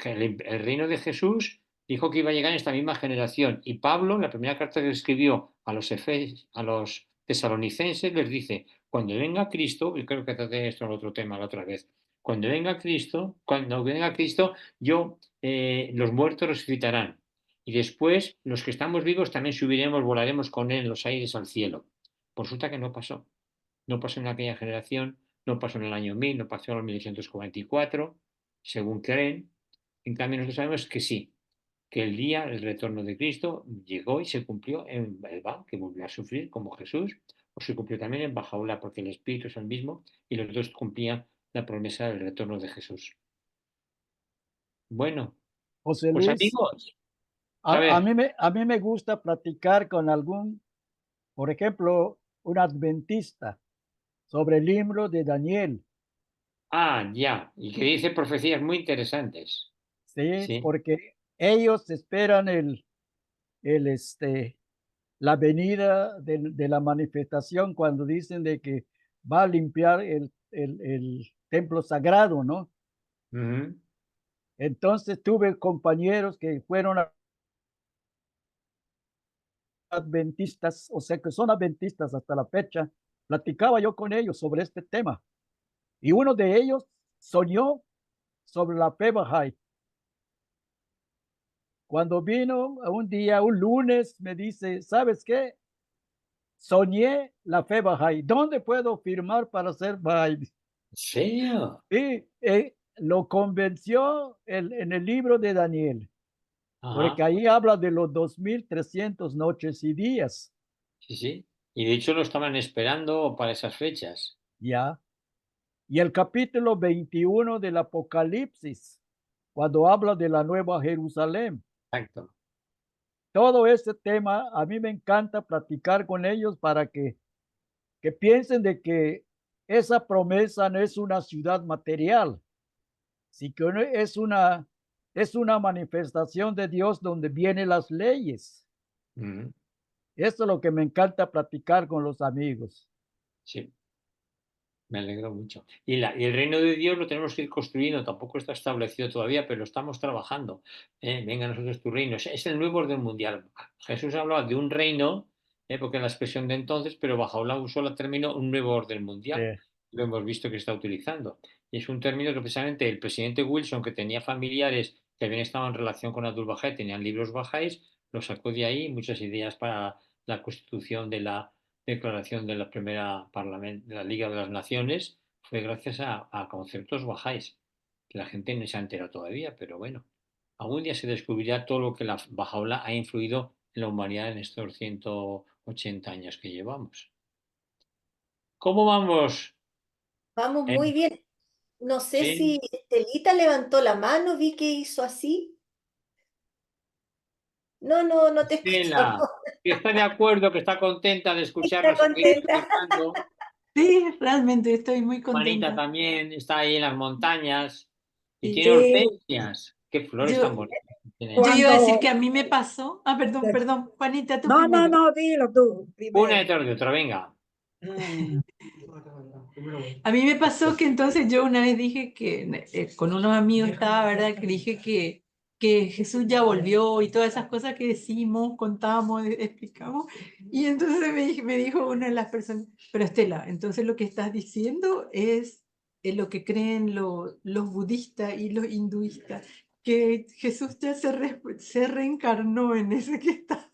El reino de Jesús dijo que iba a llegar en esta misma generación. Y Pablo, en la primera carta que escribió a los tesalonicenses, les dice, cuando venga Cristo, y creo que traté esto en otro tema la otra vez, cuando venga Cristo, los muertos resucitarán. Y después los que estamos vivos también subiremos, volaremos con él en los aires al cielo. Pues resulta que no pasó. No pasó en aquella generación, no pasó en el año 1000, no pasó en el 1944, según creen. En cambio, nosotros sabemos que sí, que el día del retorno de Cristo llegó y se cumplió en Belba, que volvió a sufrir como Jesús, o se cumplió también en Bajaola, porque el Espíritu es el mismo y los dos cumplían la promesa del retorno de Jesús. Bueno, José pues Luis, amigos, a a ver, mí me gusta platicar con algún, por ejemplo, un adventista sobre el libro de Daniel, ya, y que dice profecías muy interesantes. ¿sí? Sí. Porque ellos esperan la venida de la manifestación cuando dicen de que va a limpiar el templo sagrado, ¿no? Ujú. Entonces tuve compañeros que fueron adventistas, o sea que son adventistas hasta la fecha. Platicaba yo con ellos sobre este tema y uno de ellos soñó sobre la fe Bahá'í. Cuando vino un día, un lunes, me dice, ¿sabes qué? Soñé la fe Bahá'í. ¿Dónde puedo firmar para ser Bahá'í? ¿En serio? Y lo convenció en el libro de Daniel, porque Ajá, ahí habla de los 2300 noches y días, sí, sí. Y de hecho lo estaban esperando para esas fechas. ¿ya? Y el capítulo 21 del Apocalipsis, cuando habla de la nueva Jerusalén. Exacto. Todo ese tema, a mí me encanta platicar con ellos para que piensen de que esa promesa no es una ciudad material, sí que es una manifestación de Dios donde vienen las leyes. Ujú. Eso es lo que me encanta platicar con los amigos. Sí, me alegro mucho. Y el reino de Dios lo tenemos que ir construyendo, tampoco está establecido todavía, pero estamos trabajando. Venga a nosotros tu reino. Es el nuevo orden mundial. Jesús hablaba de un reino, porque es la expresión de entonces, pero Bajaola usó el término un nuevo orden mundial. Lo hemos visto que está utilizando. Y es un término que precisamente el presidente Wilson, que tenía familiares que habían estado en relación con Abdul Baha, tenían libros bajáis, lo sacó de ahí, muchas ideas para la constitución de la declaración de la primera de la Liga de las Naciones, fue gracias a conceptos bajáis, que la gente no se ha enterado todavía, pero bueno, algún día se descubrirá todo lo que la Bajaola ha influido en la humanidad en estos 180 años que llevamos. ¿Cómo vamos? Vamos ¿Eh? muy bien. No sé ¿Sí? si Estelita levantó la mano, vi que hizo así. No, no, no te escucho. Estela, que está de acuerdo, que está contenta de Está escucharnos ahí contenta. platicando. Sí, realmente estoy muy Juanita contenta. también está ahí en las montañas y Sí. tiene Sí, hortensias. Qué flores tan Yo, bonitas tiene. yo iba a decir cuando... que a mí me pasó. Ah, perdón, Juanita, tú No, no, primero. no, dilo tú Una primero. detrás de otra, venga. A mí me pasó que entonces yo una vez dije que con unos amigos estaba, ¿verdad? Que dije que Jesús ya volvió y todas esas cosas que decimos, contamos, explicamos. Y entonces me dijo una de las personas, pero Estela, entonces lo que estás diciendo es lo que creen los budistas y los hinduistas, que Jesús ya se reencarnó en ese que está.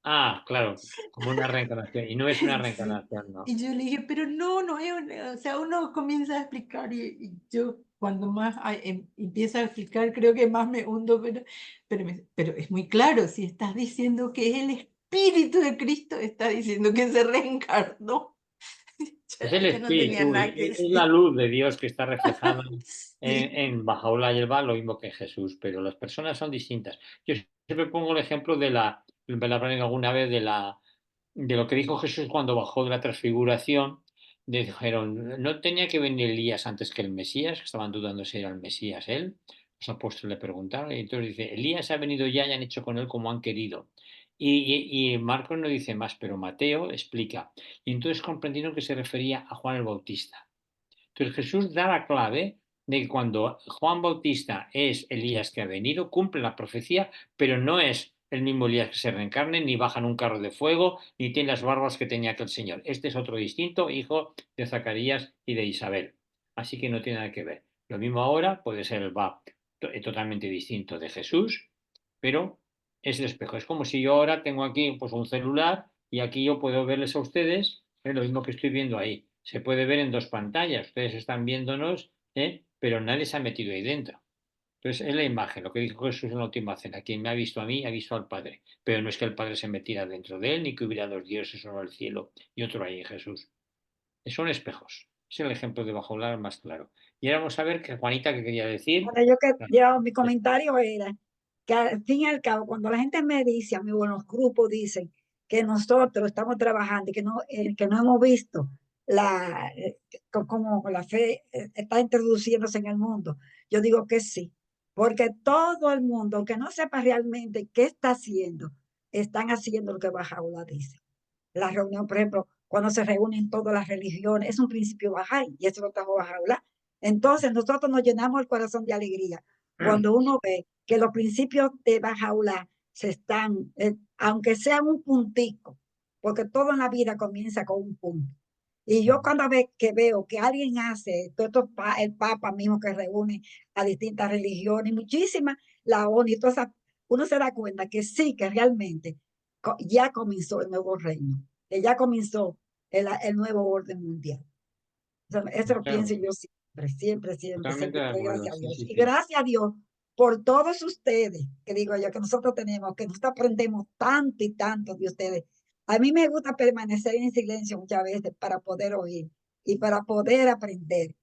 Ah, claro, como una reencarnación. Y no es una reencarnación, no. Y yo le dije, pero no, no es o sea, uno comienza a explicar y yo cuando más empiezo a explicar creo que más me hundo, pero es muy claro, si estás diciendo que es el Espíritu de Cristo, está diciendo que se reencarnó. Es el Yo no tenía Espíritu, nada que es la decir. luz de Dios que está reflejada Sí. en Bajaola y Elba, lo mismo que en Jesús, pero las personas son distintas. Yo siempre pongo el ejemplo me la ponen alguna vez, de lo que dijo Jesús cuando bajó de la transfiguración. Dijeron, no tenía que venir Elías antes que el Mesías, que estaban dudando si era el Mesías él. Los apóstoles le preguntaron, y entonces dice, Elías ha venido ya y han hecho con él como han querido. Y Marcos no dice más, pero Mateo explica. Y entonces comprendieron que se refería a Juan el Bautista. Entonces Jesús da la clave de que cuando Juan Bautista es Elías que ha venido, cumple la profecía, pero no es el mismo Elías que se reencarne, ni baja en un carro de fuego, ni tiene las barbas que tenía aquel señor. Este es otro distinto, hijo de Zacarías y de Isabel. Así que no tiene nada que ver. Lo mismo ahora puede ser el totalmente distinto de Jesús, pero es el espejo. Es como si yo ahora tengo aquí pues, un celular y aquí yo puedo verles a ustedes lo mismo que estoy viendo ahí. Se puede ver en dos pantallas. Ustedes están viéndonos, pero nadie se ha metido ahí dentro. Entonces, es la imagen, lo que dijo Jesús en la última cena. Quien me ha visto a mí, ha visto al Padre. Pero no es que el Padre se metiera dentro de él, ni que hubiera dos dioses, uno al cielo y otro ahí en Jesús. Son espejos. Es el ejemplo de Bajolar más claro. Y ahora vamos a ver que Juanita, ¿qué quería decir? Ahora mi comentario era que al fin y al cabo, cuando la gente me dice, a mí, bueno, los grupos dicen que nosotros estamos trabajando y que no hemos visto cómo la fe está introduciéndose en el mundo, yo digo que sí, porque todo el mundo que no sepa realmente qué está haciendo, están haciendo lo que Bahá'u'lláh dice. La reunión, por ejemplo, cuando se reúnen todas las religiones, es un principio Bahá'í, y eso lo trajo Bahá'u'lláh. Entonces nosotros nos llenamos el corazón de alegría cuando uno ve que los principios de Bahá'u'lláh se están, aunque sea un puntico, porque todo en la vida comienza con un punto. Y yo cuando veo que alguien hace, el Papa mismo que reúne a distintas religiones, muchísimas, la ONU y todas esas, uno se da cuenta que sí, que realmente ya comenzó el nuevo reino, que ya comenzó el nuevo orden mundial. Eso lo Claro, pienso yo siempre, siempre, siempre, totalmente siempre, de acuerdo. gracias a Sí, Dios. sí, Y sí. gracias a Dios por todos ustedes, que digo yo, que nosotros tenemos, que nosotros aprendemos tanto y tanto de ustedes. A mí me gusta permanecer en silencio muchas veces para poder oír y para poder aprender.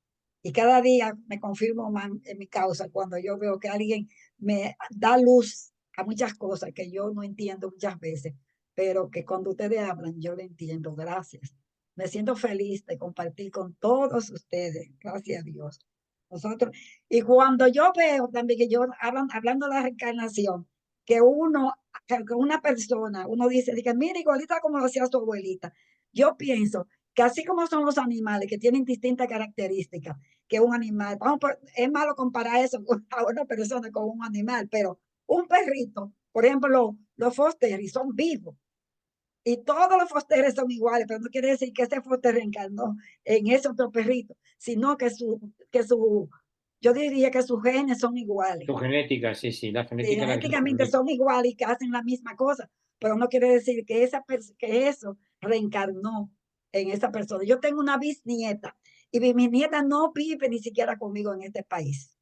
Y cada día me confirmo más en mi causa cuando yo veo que alguien me da luz a muchas cosas que yo no entiendo muchas veces, pero que cuando ustedes hablan yo lo entiendo. Gracias. Me siento feliz de compartir con todos ustedes, gracias a Dios. Nosotros, y cuando yo veo también que yo hablando de la reencarnación, que una persona, uno dice, mira, igualita como lo hacía su abuelita. Yo pienso que así como son los animales que tienen distintas características, que un animal, es malo comparar eso a una persona con un animal, pero un perrito, por ejemplo, los foster son vivos. Y todos los fosteres son iguales, pero no quiere decir que ese foster reencarnó en ese otro perrito, sino yo diría que sus genes son iguales. Tu genética, sí, sí, la Sí, genética la que genéticamente son iguales y que hacen la misma cosa, pero no quiere decir que eso reencarnó en esa persona. Yo tengo una bisnieta y mi nieta no vive ni siquiera conmigo en este país,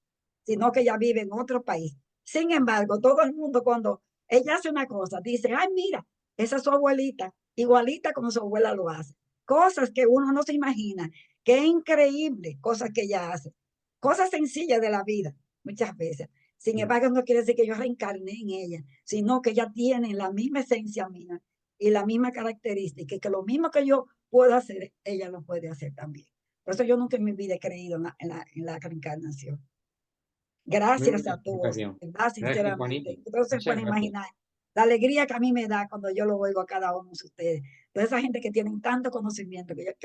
sino que ella vive en otro país. Sin embargo, todo el mundo cuando ella hace una cosa, dice, ay, mira, esa es su abuelita, igualita como su abuela lo hace. Cosas que uno no se imagina, qué increíble, cosas que ella hace. Cosas sencillas de la vida, muchas veces. Sin embargo, no quiere decir que yo reencarné en ella, sino que ella tiene la misma esencia mía y la misma característica, y que lo mismo que yo puedo hacer, ella lo puede hacer también. Por eso yo nunca en mi vida he creído en la reencarnación. Muy Gracias buena a todos, explicación. ¿verdad? Gracias, Juanita. Sinceramente. Entonces se Muchas pueden gracias. imaginar la alegría que a mí me da cuando yo lo oigo a cada uno de ustedes. Toda esa gente que tienen tanto conocimiento, que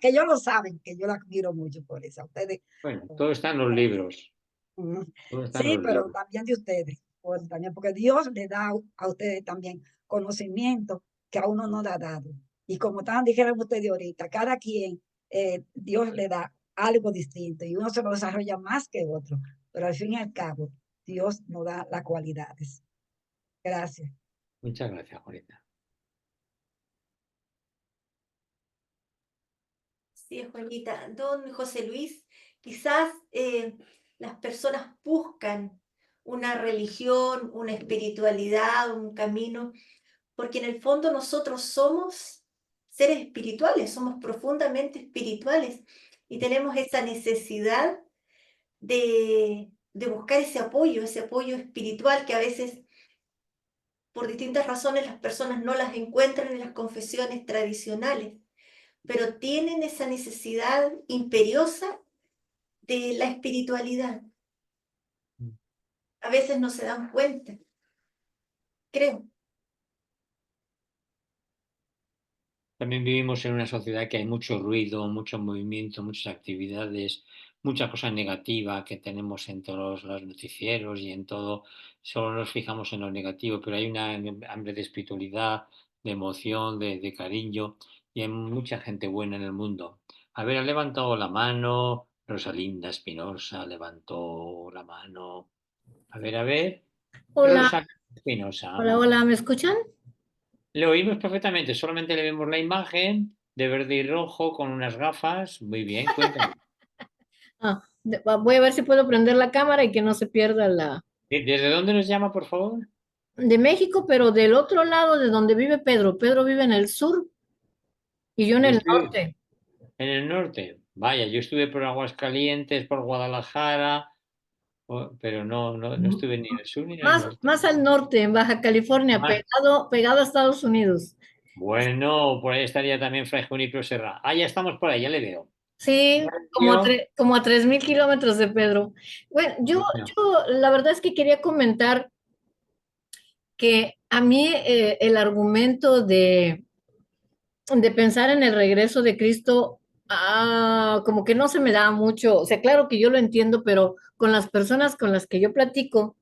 ellos lo saben, que yo la admiro mucho por eso. Ustedes, Bueno, todo está en los libros. Todo está en sí, los pero libros. también de ustedes, también, porque Dios le da a ustedes también conocimiento que a uno no le ha dado. Y como también dijeron ustedes ahorita, cada quien, Dios le da algo distinto y uno se lo desarrolla más que otro, pero al fin y al cabo, Dios nos da las cualidades. Gracias. Muchas gracias, Juanita. Así es, Juanita. Don José Luis, quizás las personas buscan una religión, una espiritualidad, un camino, porque en el fondo nosotros somos seres espirituales, somos profundamente espirituales y tenemos esa necesidad de buscar ese apoyo espiritual que a veces por distintas razones las personas no las encuentran en las confesiones tradicionales, pero tienen esa necesidad imperiosa de la espiritualidad. A veces no se dan cuenta, creo. También vivimos en una sociedad que hay mucho ruido, mucho movimiento, muchas actividades, mucha cosa negativa que tenemos en todos los noticieros y en todo. Solo nos fijamos en lo negativo, pero hay una hambre de espiritualidad, de emoción, de cariño y hay mucha gente buena en el mundo. A ver, ha levantado la mano Rosalinda Espinosa, levantó la mano. A ver. Hola, Rosa Espinosa. hola, ¿me escuchan? Le oímos perfectamente, solamente le vemos la imagen de verde y rojo con unas gafas. Muy bien, cuéntame. Voy a ver si puedo prender la cámara y que no se pierda la ¿Desde dónde nos llama, por favor? de México, pero del otro lado de donde vive Pedro. Pedro vive en el sur y yo en Yo el estoy norte. en el norte. Vaya, yo estuve por Aguascalientes, por Guadalajara, pero no estuve ni en el sur ni en el norte. Más al norte, en Baja California, Más. pegado a Estados Unidos. Bueno, por ahí estaría también Fray Junípero Serra. Ah, ya estamos por ahí, ya le veo. Sí, Yo, como a 3.000 kilómetros de Pedro. Bueno, bueno, la verdad es que quería comentar que a mí el argumento de pensar en el regreso de Cristo, como que no se me da mucho, o sea, claro que yo lo entiendo, pero con las personas con las que yo platico,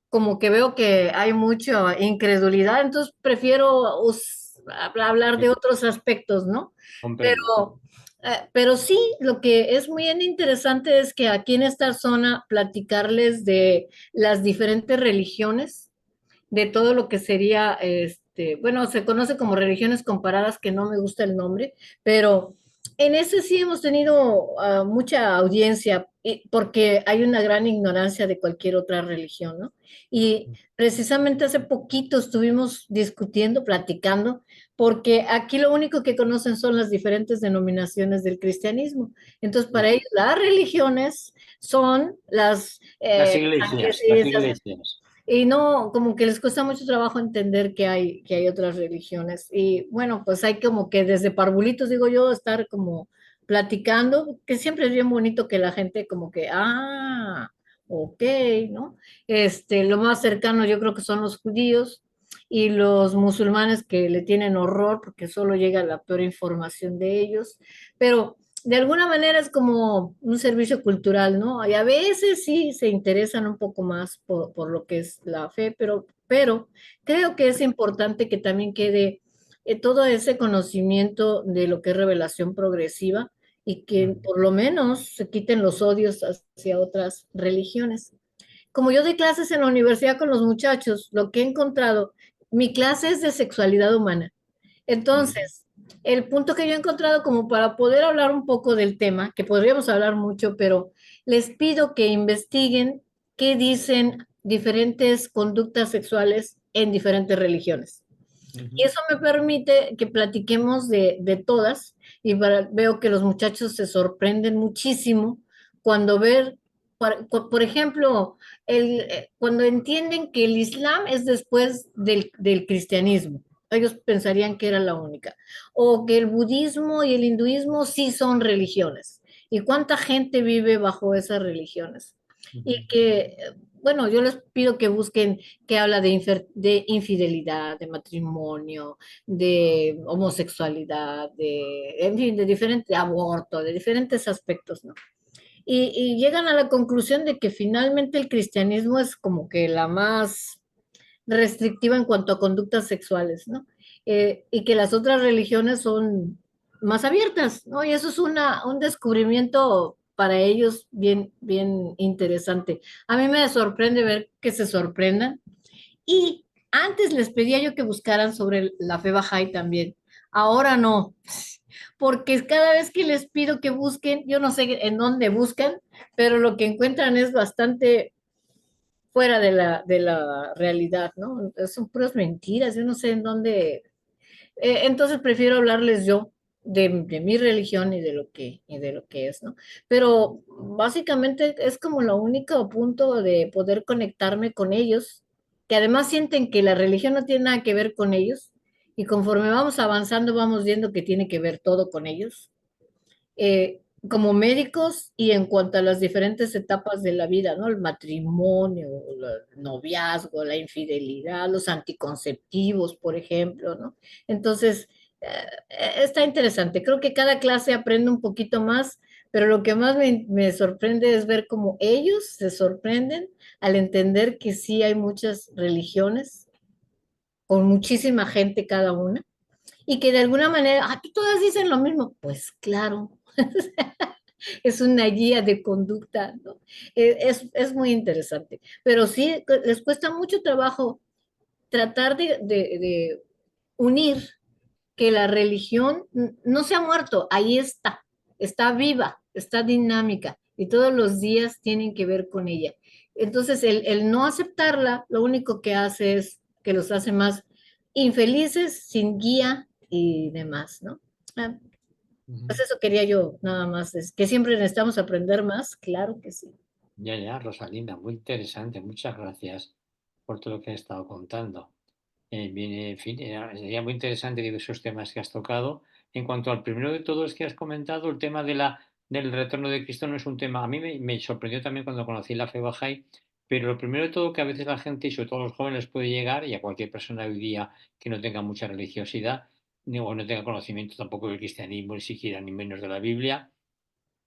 como que veo que hay mucha incredulidad, entonces prefiero hablar de otros aspectos, ¿no? comprendo. Pero sí, lo que es muy interesante es que aquí en esta zona platicarles de las diferentes religiones, de todo lo que sería, bueno, se conoce como religiones comparadas, que no me gusta el nombre, pero en ese sí hemos tenido mucha audiencia porque hay una gran ignorancia de cualquier otra religión, ¿no? Y precisamente hace poquito estuvimos discutiendo, platicando, porque aquí lo único que conocen son las diferentes denominaciones del cristianismo. Entonces, para ellos las religiones son las Las iglesias, las iglesias, iglesias. y no, como que les cuesta mucho trabajo entender que hay otras religiones. Y bueno, pues hay como que desde parvulitos, digo yo, estar como platicando, que siempre es bien bonito que la gente como que, ok, ¿no? Lo más cercano yo creo que son los judíos y los musulmanes que le tienen horror porque solo llega la peor información de ellos, pero de alguna manera es como un servicio cultural, ¿no? Y a veces sí se interesan un poco más por lo que es la fe, pero creo que es importante que también quede todo ese conocimiento de lo que es revelación progresiva y que por lo menos se quiten los odios hacia otras religiones. Como yo doy clases en la universidad con los muchachos, lo que he encontrado, mi clase es de sexualidad humana. Entonces, el punto que yo he encontrado como para poder hablar un poco del tema, que podríamos hablar mucho, pero les pido que investiguen qué dicen diferentes conductas sexuales en diferentes religiones. Y eso me permite que platiquemos de todas y veo que los muchachos se sorprenden muchísimo cuando por ejemplo, cuando entienden que el Islam es después del cristianismo. Ellos pensarían que era la única. O que el budismo y el hinduismo sí son religiones. ¿Y cuánta gente vive bajo esas religiones? Y que, bueno, yo les pido que busquen que habla de infidelidad, de matrimonio, de homosexualidad, en fin, de aborto, de diferentes aspectos, ¿no? Y llegan a la conclusión de que finalmente el cristianismo es como que la más restrictiva en cuanto a conductas sexuales, ¿no? Y que las otras religiones son más abiertas, ¿no? Y eso es un descubrimiento para ellos bien interesante. A mí me sorprende ver que se sorprendan. Y antes les pedía yo que buscaran sobre la fe Bahá'í también. Ahora no, porque cada vez que les pido que busquen, yo no sé en dónde buscan, pero lo que encuentran es bastante fuera de la realidad, ¿no? Son puras mentiras, yo no sé en dónde. Entonces prefiero hablarles yo de mi religión y de lo que es, ¿no? Pero básicamente es como el único punto de poder conectarme con ellos, que además sienten que la religión no tiene nada que ver con ellos, y conforme vamos avanzando vamos viendo que tiene que ver todo con ellos como médicos y en cuanto a las diferentes etapas de la vida, ¿no? El matrimonio, el noviazgo, la infidelidad, los anticonceptivos, por ejemplo, ¿no? Entonces, está interesante. Creo que cada clase aprende un poquito más, pero lo que más me sorprende es ver cómo ellos se sorprenden al entender que sí hay muchas religiones, con muchísima gente cada una, y que de alguna manera, aquí todas dicen lo mismo. Pues claro, es una guía de conducta, ¿no? Es muy interesante, pero sí les cuesta mucho trabajo tratar de unir que la religión no se ha muerto, ahí está viva, está dinámica y todos los días tienen que ver con ella. Entonces, el no aceptarla, lo único que hace es que los hace más infelices, sin guía y demás, ¿no? Ah, pues eso quería yo, nada más, es que siempre necesitamos aprender más, claro que sí. Ya, Rosalinda, muy interesante. Muchas gracias por todo lo que has estado contando. En fin, sería muy interesante diversos temas que has tocado. En cuanto al primero de todos que has comentado, el tema del retorno de Cristo no es un tema. A mí me sorprendió también cuando conocí la fe Bahá'í, pero lo primero de todo que a veces la gente, y sobre todo los jóvenes, puede llegar, y a cualquier persona hoy día que no tenga mucha religiosidad, o no tenga conocimiento tampoco del cristianismo, ni siquiera ni menos de la Biblia,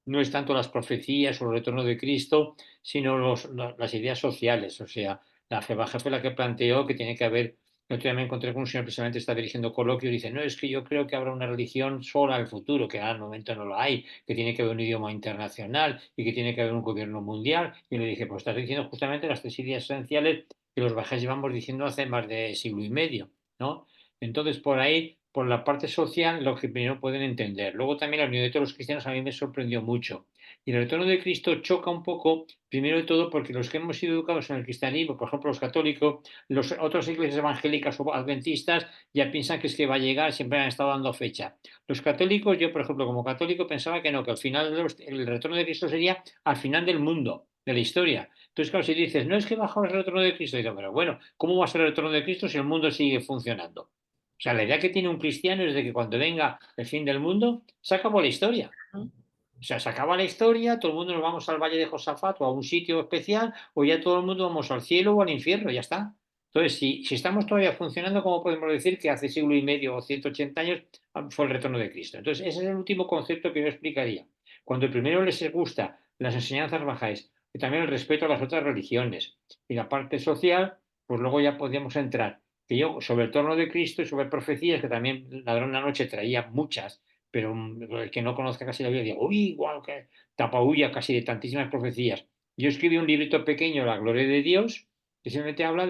no es tanto las profecías o el retorno de Cristo, sino las ideas sociales. O sea, la fe baja fue la que planteó que tiene que haber. El otro día me encontré con un señor precisamente está dirigiendo coloquio y dice, no, es que yo creo que habrá una religión sola en el futuro, que al momento no lo hay, que tiene que haber un idioma internacional y que tiene que haber un gobierno mundial. Y le dije, pues estás diciendo justamente las tres ideas esenciales que los bajáis llevamos diciendo hace más de siglo y medio, ¿no? Entonces, por ahí, por la parte social, lo que primero pueden entender. Luego también la unión de todos los cristianos a mí me sorprendió mucho. Y el retorno de Cristo choca un poco, primero de todo, porque los que hemos sido educados en el cristianismo, por ejemplo, los católicos, las otras iglesias evangélicas o adventistas, ya piensan que es que va a llegar, siempre han estado dando fecha. Los católicos, yo, por ejemplo, como católico, pensaba que no, que al final el retorno de Cristo sería al final del mundo, de la historia. Entonces, claro, si dices, no es que bajamos el retorno de Cristo, digo, pero bueno, ¿cómo va a ser el retorno de Cristo si el mundo sigue funcionando? O sea, la idea que tiene un cristiano es de que cuando venga el fin del mundo, se acabó la historia. O sea, se acaba la historia, todo el mundo nos vamos al Valle de Josafat o a un sitio especial, o ya todo el mundo vamos al cielo o al infierno, ya está. Entonces, si estamos todavía funcionando, ¿cómo podemos decir que hace siglo y medio o 180 años fue el retorno de Cristo? Entonces, ese es el último concepto que yo explicaría. Cuando primero les gusta las enseñanzas bajáis y también el respeto a las otras religiones y la parte social, pues luego ya podríamos entrar. Que yo, sobre el retorno de Cristo y sobre profecías, que también Ladrón de la Noche traía muchas, pero el que no conozca casi la Biblia diga, uy, igual que tapaúlla casi de tantísimas profecías. Yo escribí un librito pequeño, La Gloria de Dios, que solamente habla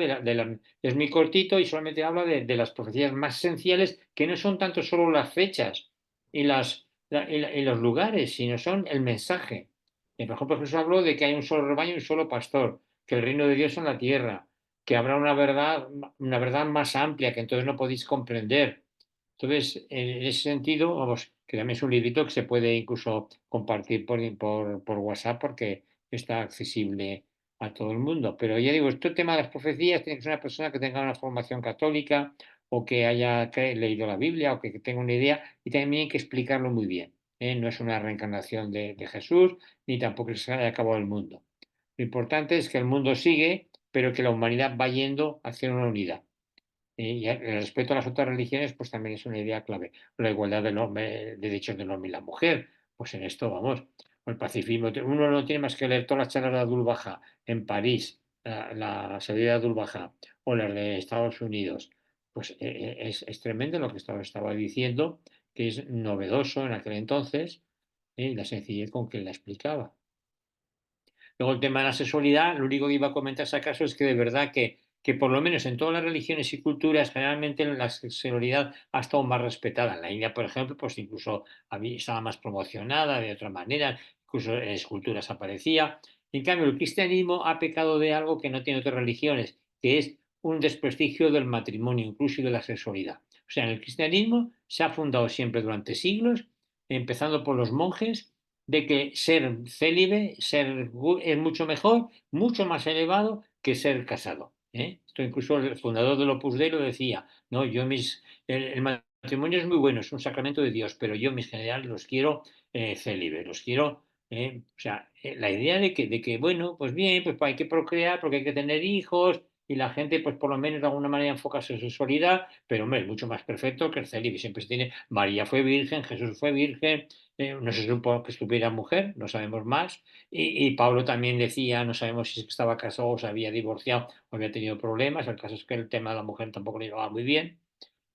es muy cortito y solamente habla de las profecías más esenciales, que no son tanto solo las fechas y, y los lugares, sino son el mensaje. Por ejemplo, Jesús habló de que hay un solo rebaño y un solo pastor, que el reino de Dios es en la tierra, que habrá una verdad más amplia que entonces no podéis comprender. Entonces, en ese sentido, vamos, que también es un librito que se puede incluso compartir por WhatsApp porque está accesible a todo el mundo. Pero ya digo, este tema de las profecías tiene que ser una persona que tenga una formación católica o que haya leído la Biblia o que tenga una idea y también hay que explicarlo muy bien. No es una reencarnación de Jesús ni tampoco se haya acabado el mundo. Lo importante es que el mundo sigue, pero que la humanidad va yendo hacia una unidad. Y el respeto a las otras religiones, pues también es una idea clave. La igualdad de derechos del hombre y la mujer, pues en esto vamos. O el pacifismo. Uno no tiene más que leer todas las charlas de Abdu'l-Bahá en París, la sabiduría de Abdu'l-Bahá, o las de Estados Unidos. Pues es tremendo lo que estaba diciendo, que es novedoso en aquel entonces, la sencillez con que la explicaba. Luego el tema de la sexualidad, lo único que iba a comentar si acaso es que de verdad que que por lo menos en todas las religiones y culturas generalmente la sexualidad ha estado más respetada. En la India, por ejemplo, pues incluso estaba más promocionada de otra manera, incluso en esculturas aparecía. En cambio, el cristianismo ha pecado de algo que no tiene otras religiones, que es un desprestigio del matrimonio, incluso de la sexualidad. O sea, en el cristianismo se ha fundado siempre durante siglos, empezando por los monjes, de que ser célibe es mucho mejor, mucho más elevado que ser casado. Esto incluso el fundador del Opus Dei lo decía, ¿no? El matrimonio es muy bueno, es un sacramento de Dios, pero yo mis generales los quiero célibes, los quiero, o sea, la idea de que, bueno, pues bien, pues hay que procrear porque hay que tener hijos y la gente, pues por lo menos de alguna manera enfoca su sexualidad, pero hombre, es mucho más perfecto que el célibe, siempre se tiene, María fue virgen, Jesús fue virgen, no se supo que estuviera mujer, no sabemos más, y Pablo también decía, no sabemos si estaba casado o se había divorciado o había tenido problemas, el caso es que el tema de la mujer tampoco le llevaba muy bien,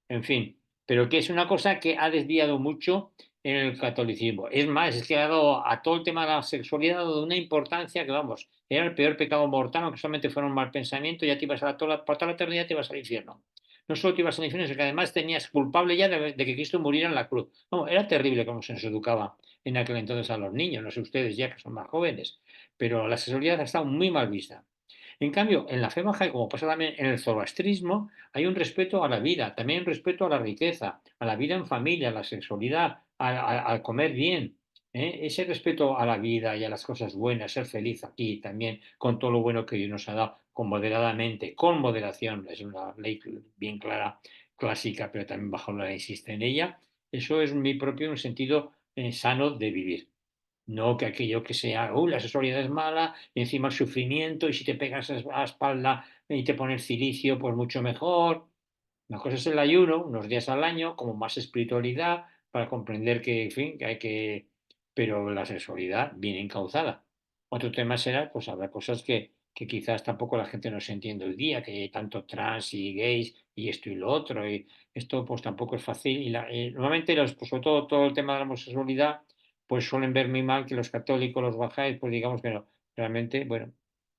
en fin, pero que es una cosa que ha desviado mucho en el catolicismo. Es más, es que ha dado a todo el tema de la sexualidad ha dado una importancia que, vamos, era el peor pecado mortal, aunque solamente fuera un mal pensamiento, ya te ibas por toda la eternidad te ibas al infierno. No solo te ibas al infierno, sino que además tenías culpable ya de que Cristo muriera en la cruz. No, era terrible cómo se nos educaba en aquel entonces a los niños, no sé ustedes ya que son más jóvenes, pero la sexualidad ha estado muy mal vista. En cambio, en la fe bahá'í, como pasa también en el zoroastrismo, hay un respeto a la vida, también un respeto a la riqueza, a la vida en familia, a la sexualidad, al comer bien. Ese respeto a la vida y a las cosas buenas, ser feliz aquí también, con todo lo bueno que Dios nos ha dado, moderadamente, con moderación, es una ley bien clara, clásica, pero también bajo la insiste en ella. Eso es mi propio un sentido sano de vivir. No que aquello que sea, la sexualidad es mala, y encima el sufrimiento, y si te pegas a la espalda y te pones cilicio, pues mucho mejor. La cosa es el ayuno, unos días al año, como más espiritualidad, para comprender que, en fin, que hay que. Pero la sexualidad bien encauzada. Otro tema será, pues habrá cosas que quizás tampoco la gente no se entiende hoy día, que hay tanto trans y gays y esto y lo otro, y esto pues tampoco es fácil. Y normalmente, pues, sobre todo el tema de la homosexualidad, pues suelen ver muy mal que los católicos, los bajáis, pues digamos que no. Realmente, bueno,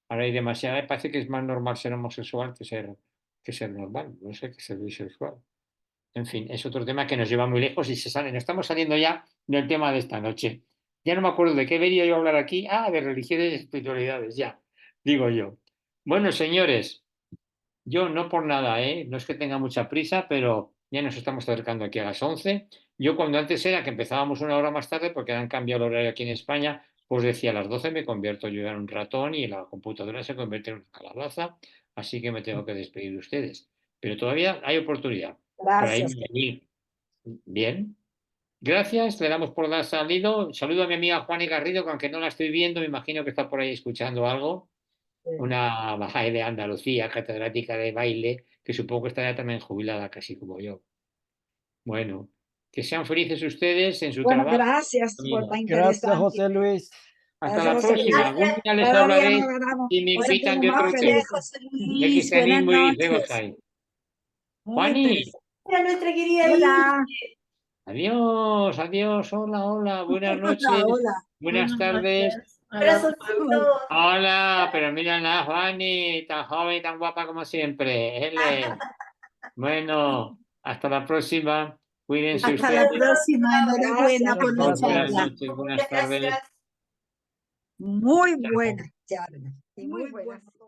ahora hay demasiada, parece que es más normal ser homosexual que ser normal, no sé, que ser bisexual. En fin, es otro tema que nos lleva muy lejos y no estamos saliendo ya del tema de esta noche. Ya no me acuerdo de qué venía yo a hablar aquí. De religiones y espiritualidades, ya, digo yo. Bueno, señores, yo no por nada, no es que tenga mucha prisa, pero ya nos estamos acercando aquí a las 11. Yo cuando antes era que empezábamos una hora más tarde, porque han cambiado el horario aquí en España, pues decía a las 12 me convierto yo en un ratón y la computadora se convierte en una calabaza, así que me tengo que despedir de ustedes. Pero todavía hay oportunidad. Por Gracias. ahí, bien. Gracias, le damos por dar salido. Saludo a mi amiga Juani Garrido, que aunque no la estoy viendo, me imagino que está por ahí escuchando algo. Una bahá'í de Andalucía, catedrática de baile, que supongo que estará también jubilada, casi como yo. Bueno, que sean felices ustedes en su Bueno, trabajo. gracias por tan Gracias, interesante. José Luis. Hasta Gracias, la José Luis. próxima. Algún día les Cada día hablaré nos ganamos, y me nos invitan sentimos de más otro tema, felices. José de Luis, buenas cristianismo y de noches. bahá'í. Muy Juani, interesante. Era nuestra querida Hola. adiós, adiós, hola, hola, buenas Hola, noches, hola. buenas Buenas tardes. noches. A las Corazoncitos. Hola, pero mira a Juani, tan joven y tan guapa como siempre. Bueno, hasta la próxima. Cuídense Hasta Hasta la la ustedes. próxima. Enhorabuena Gracias, por la doctor. Buenas charla. noches, buenas Muchas tardes. gracias. Muy Chao. buena charla. Y Muy muy buenas. buena.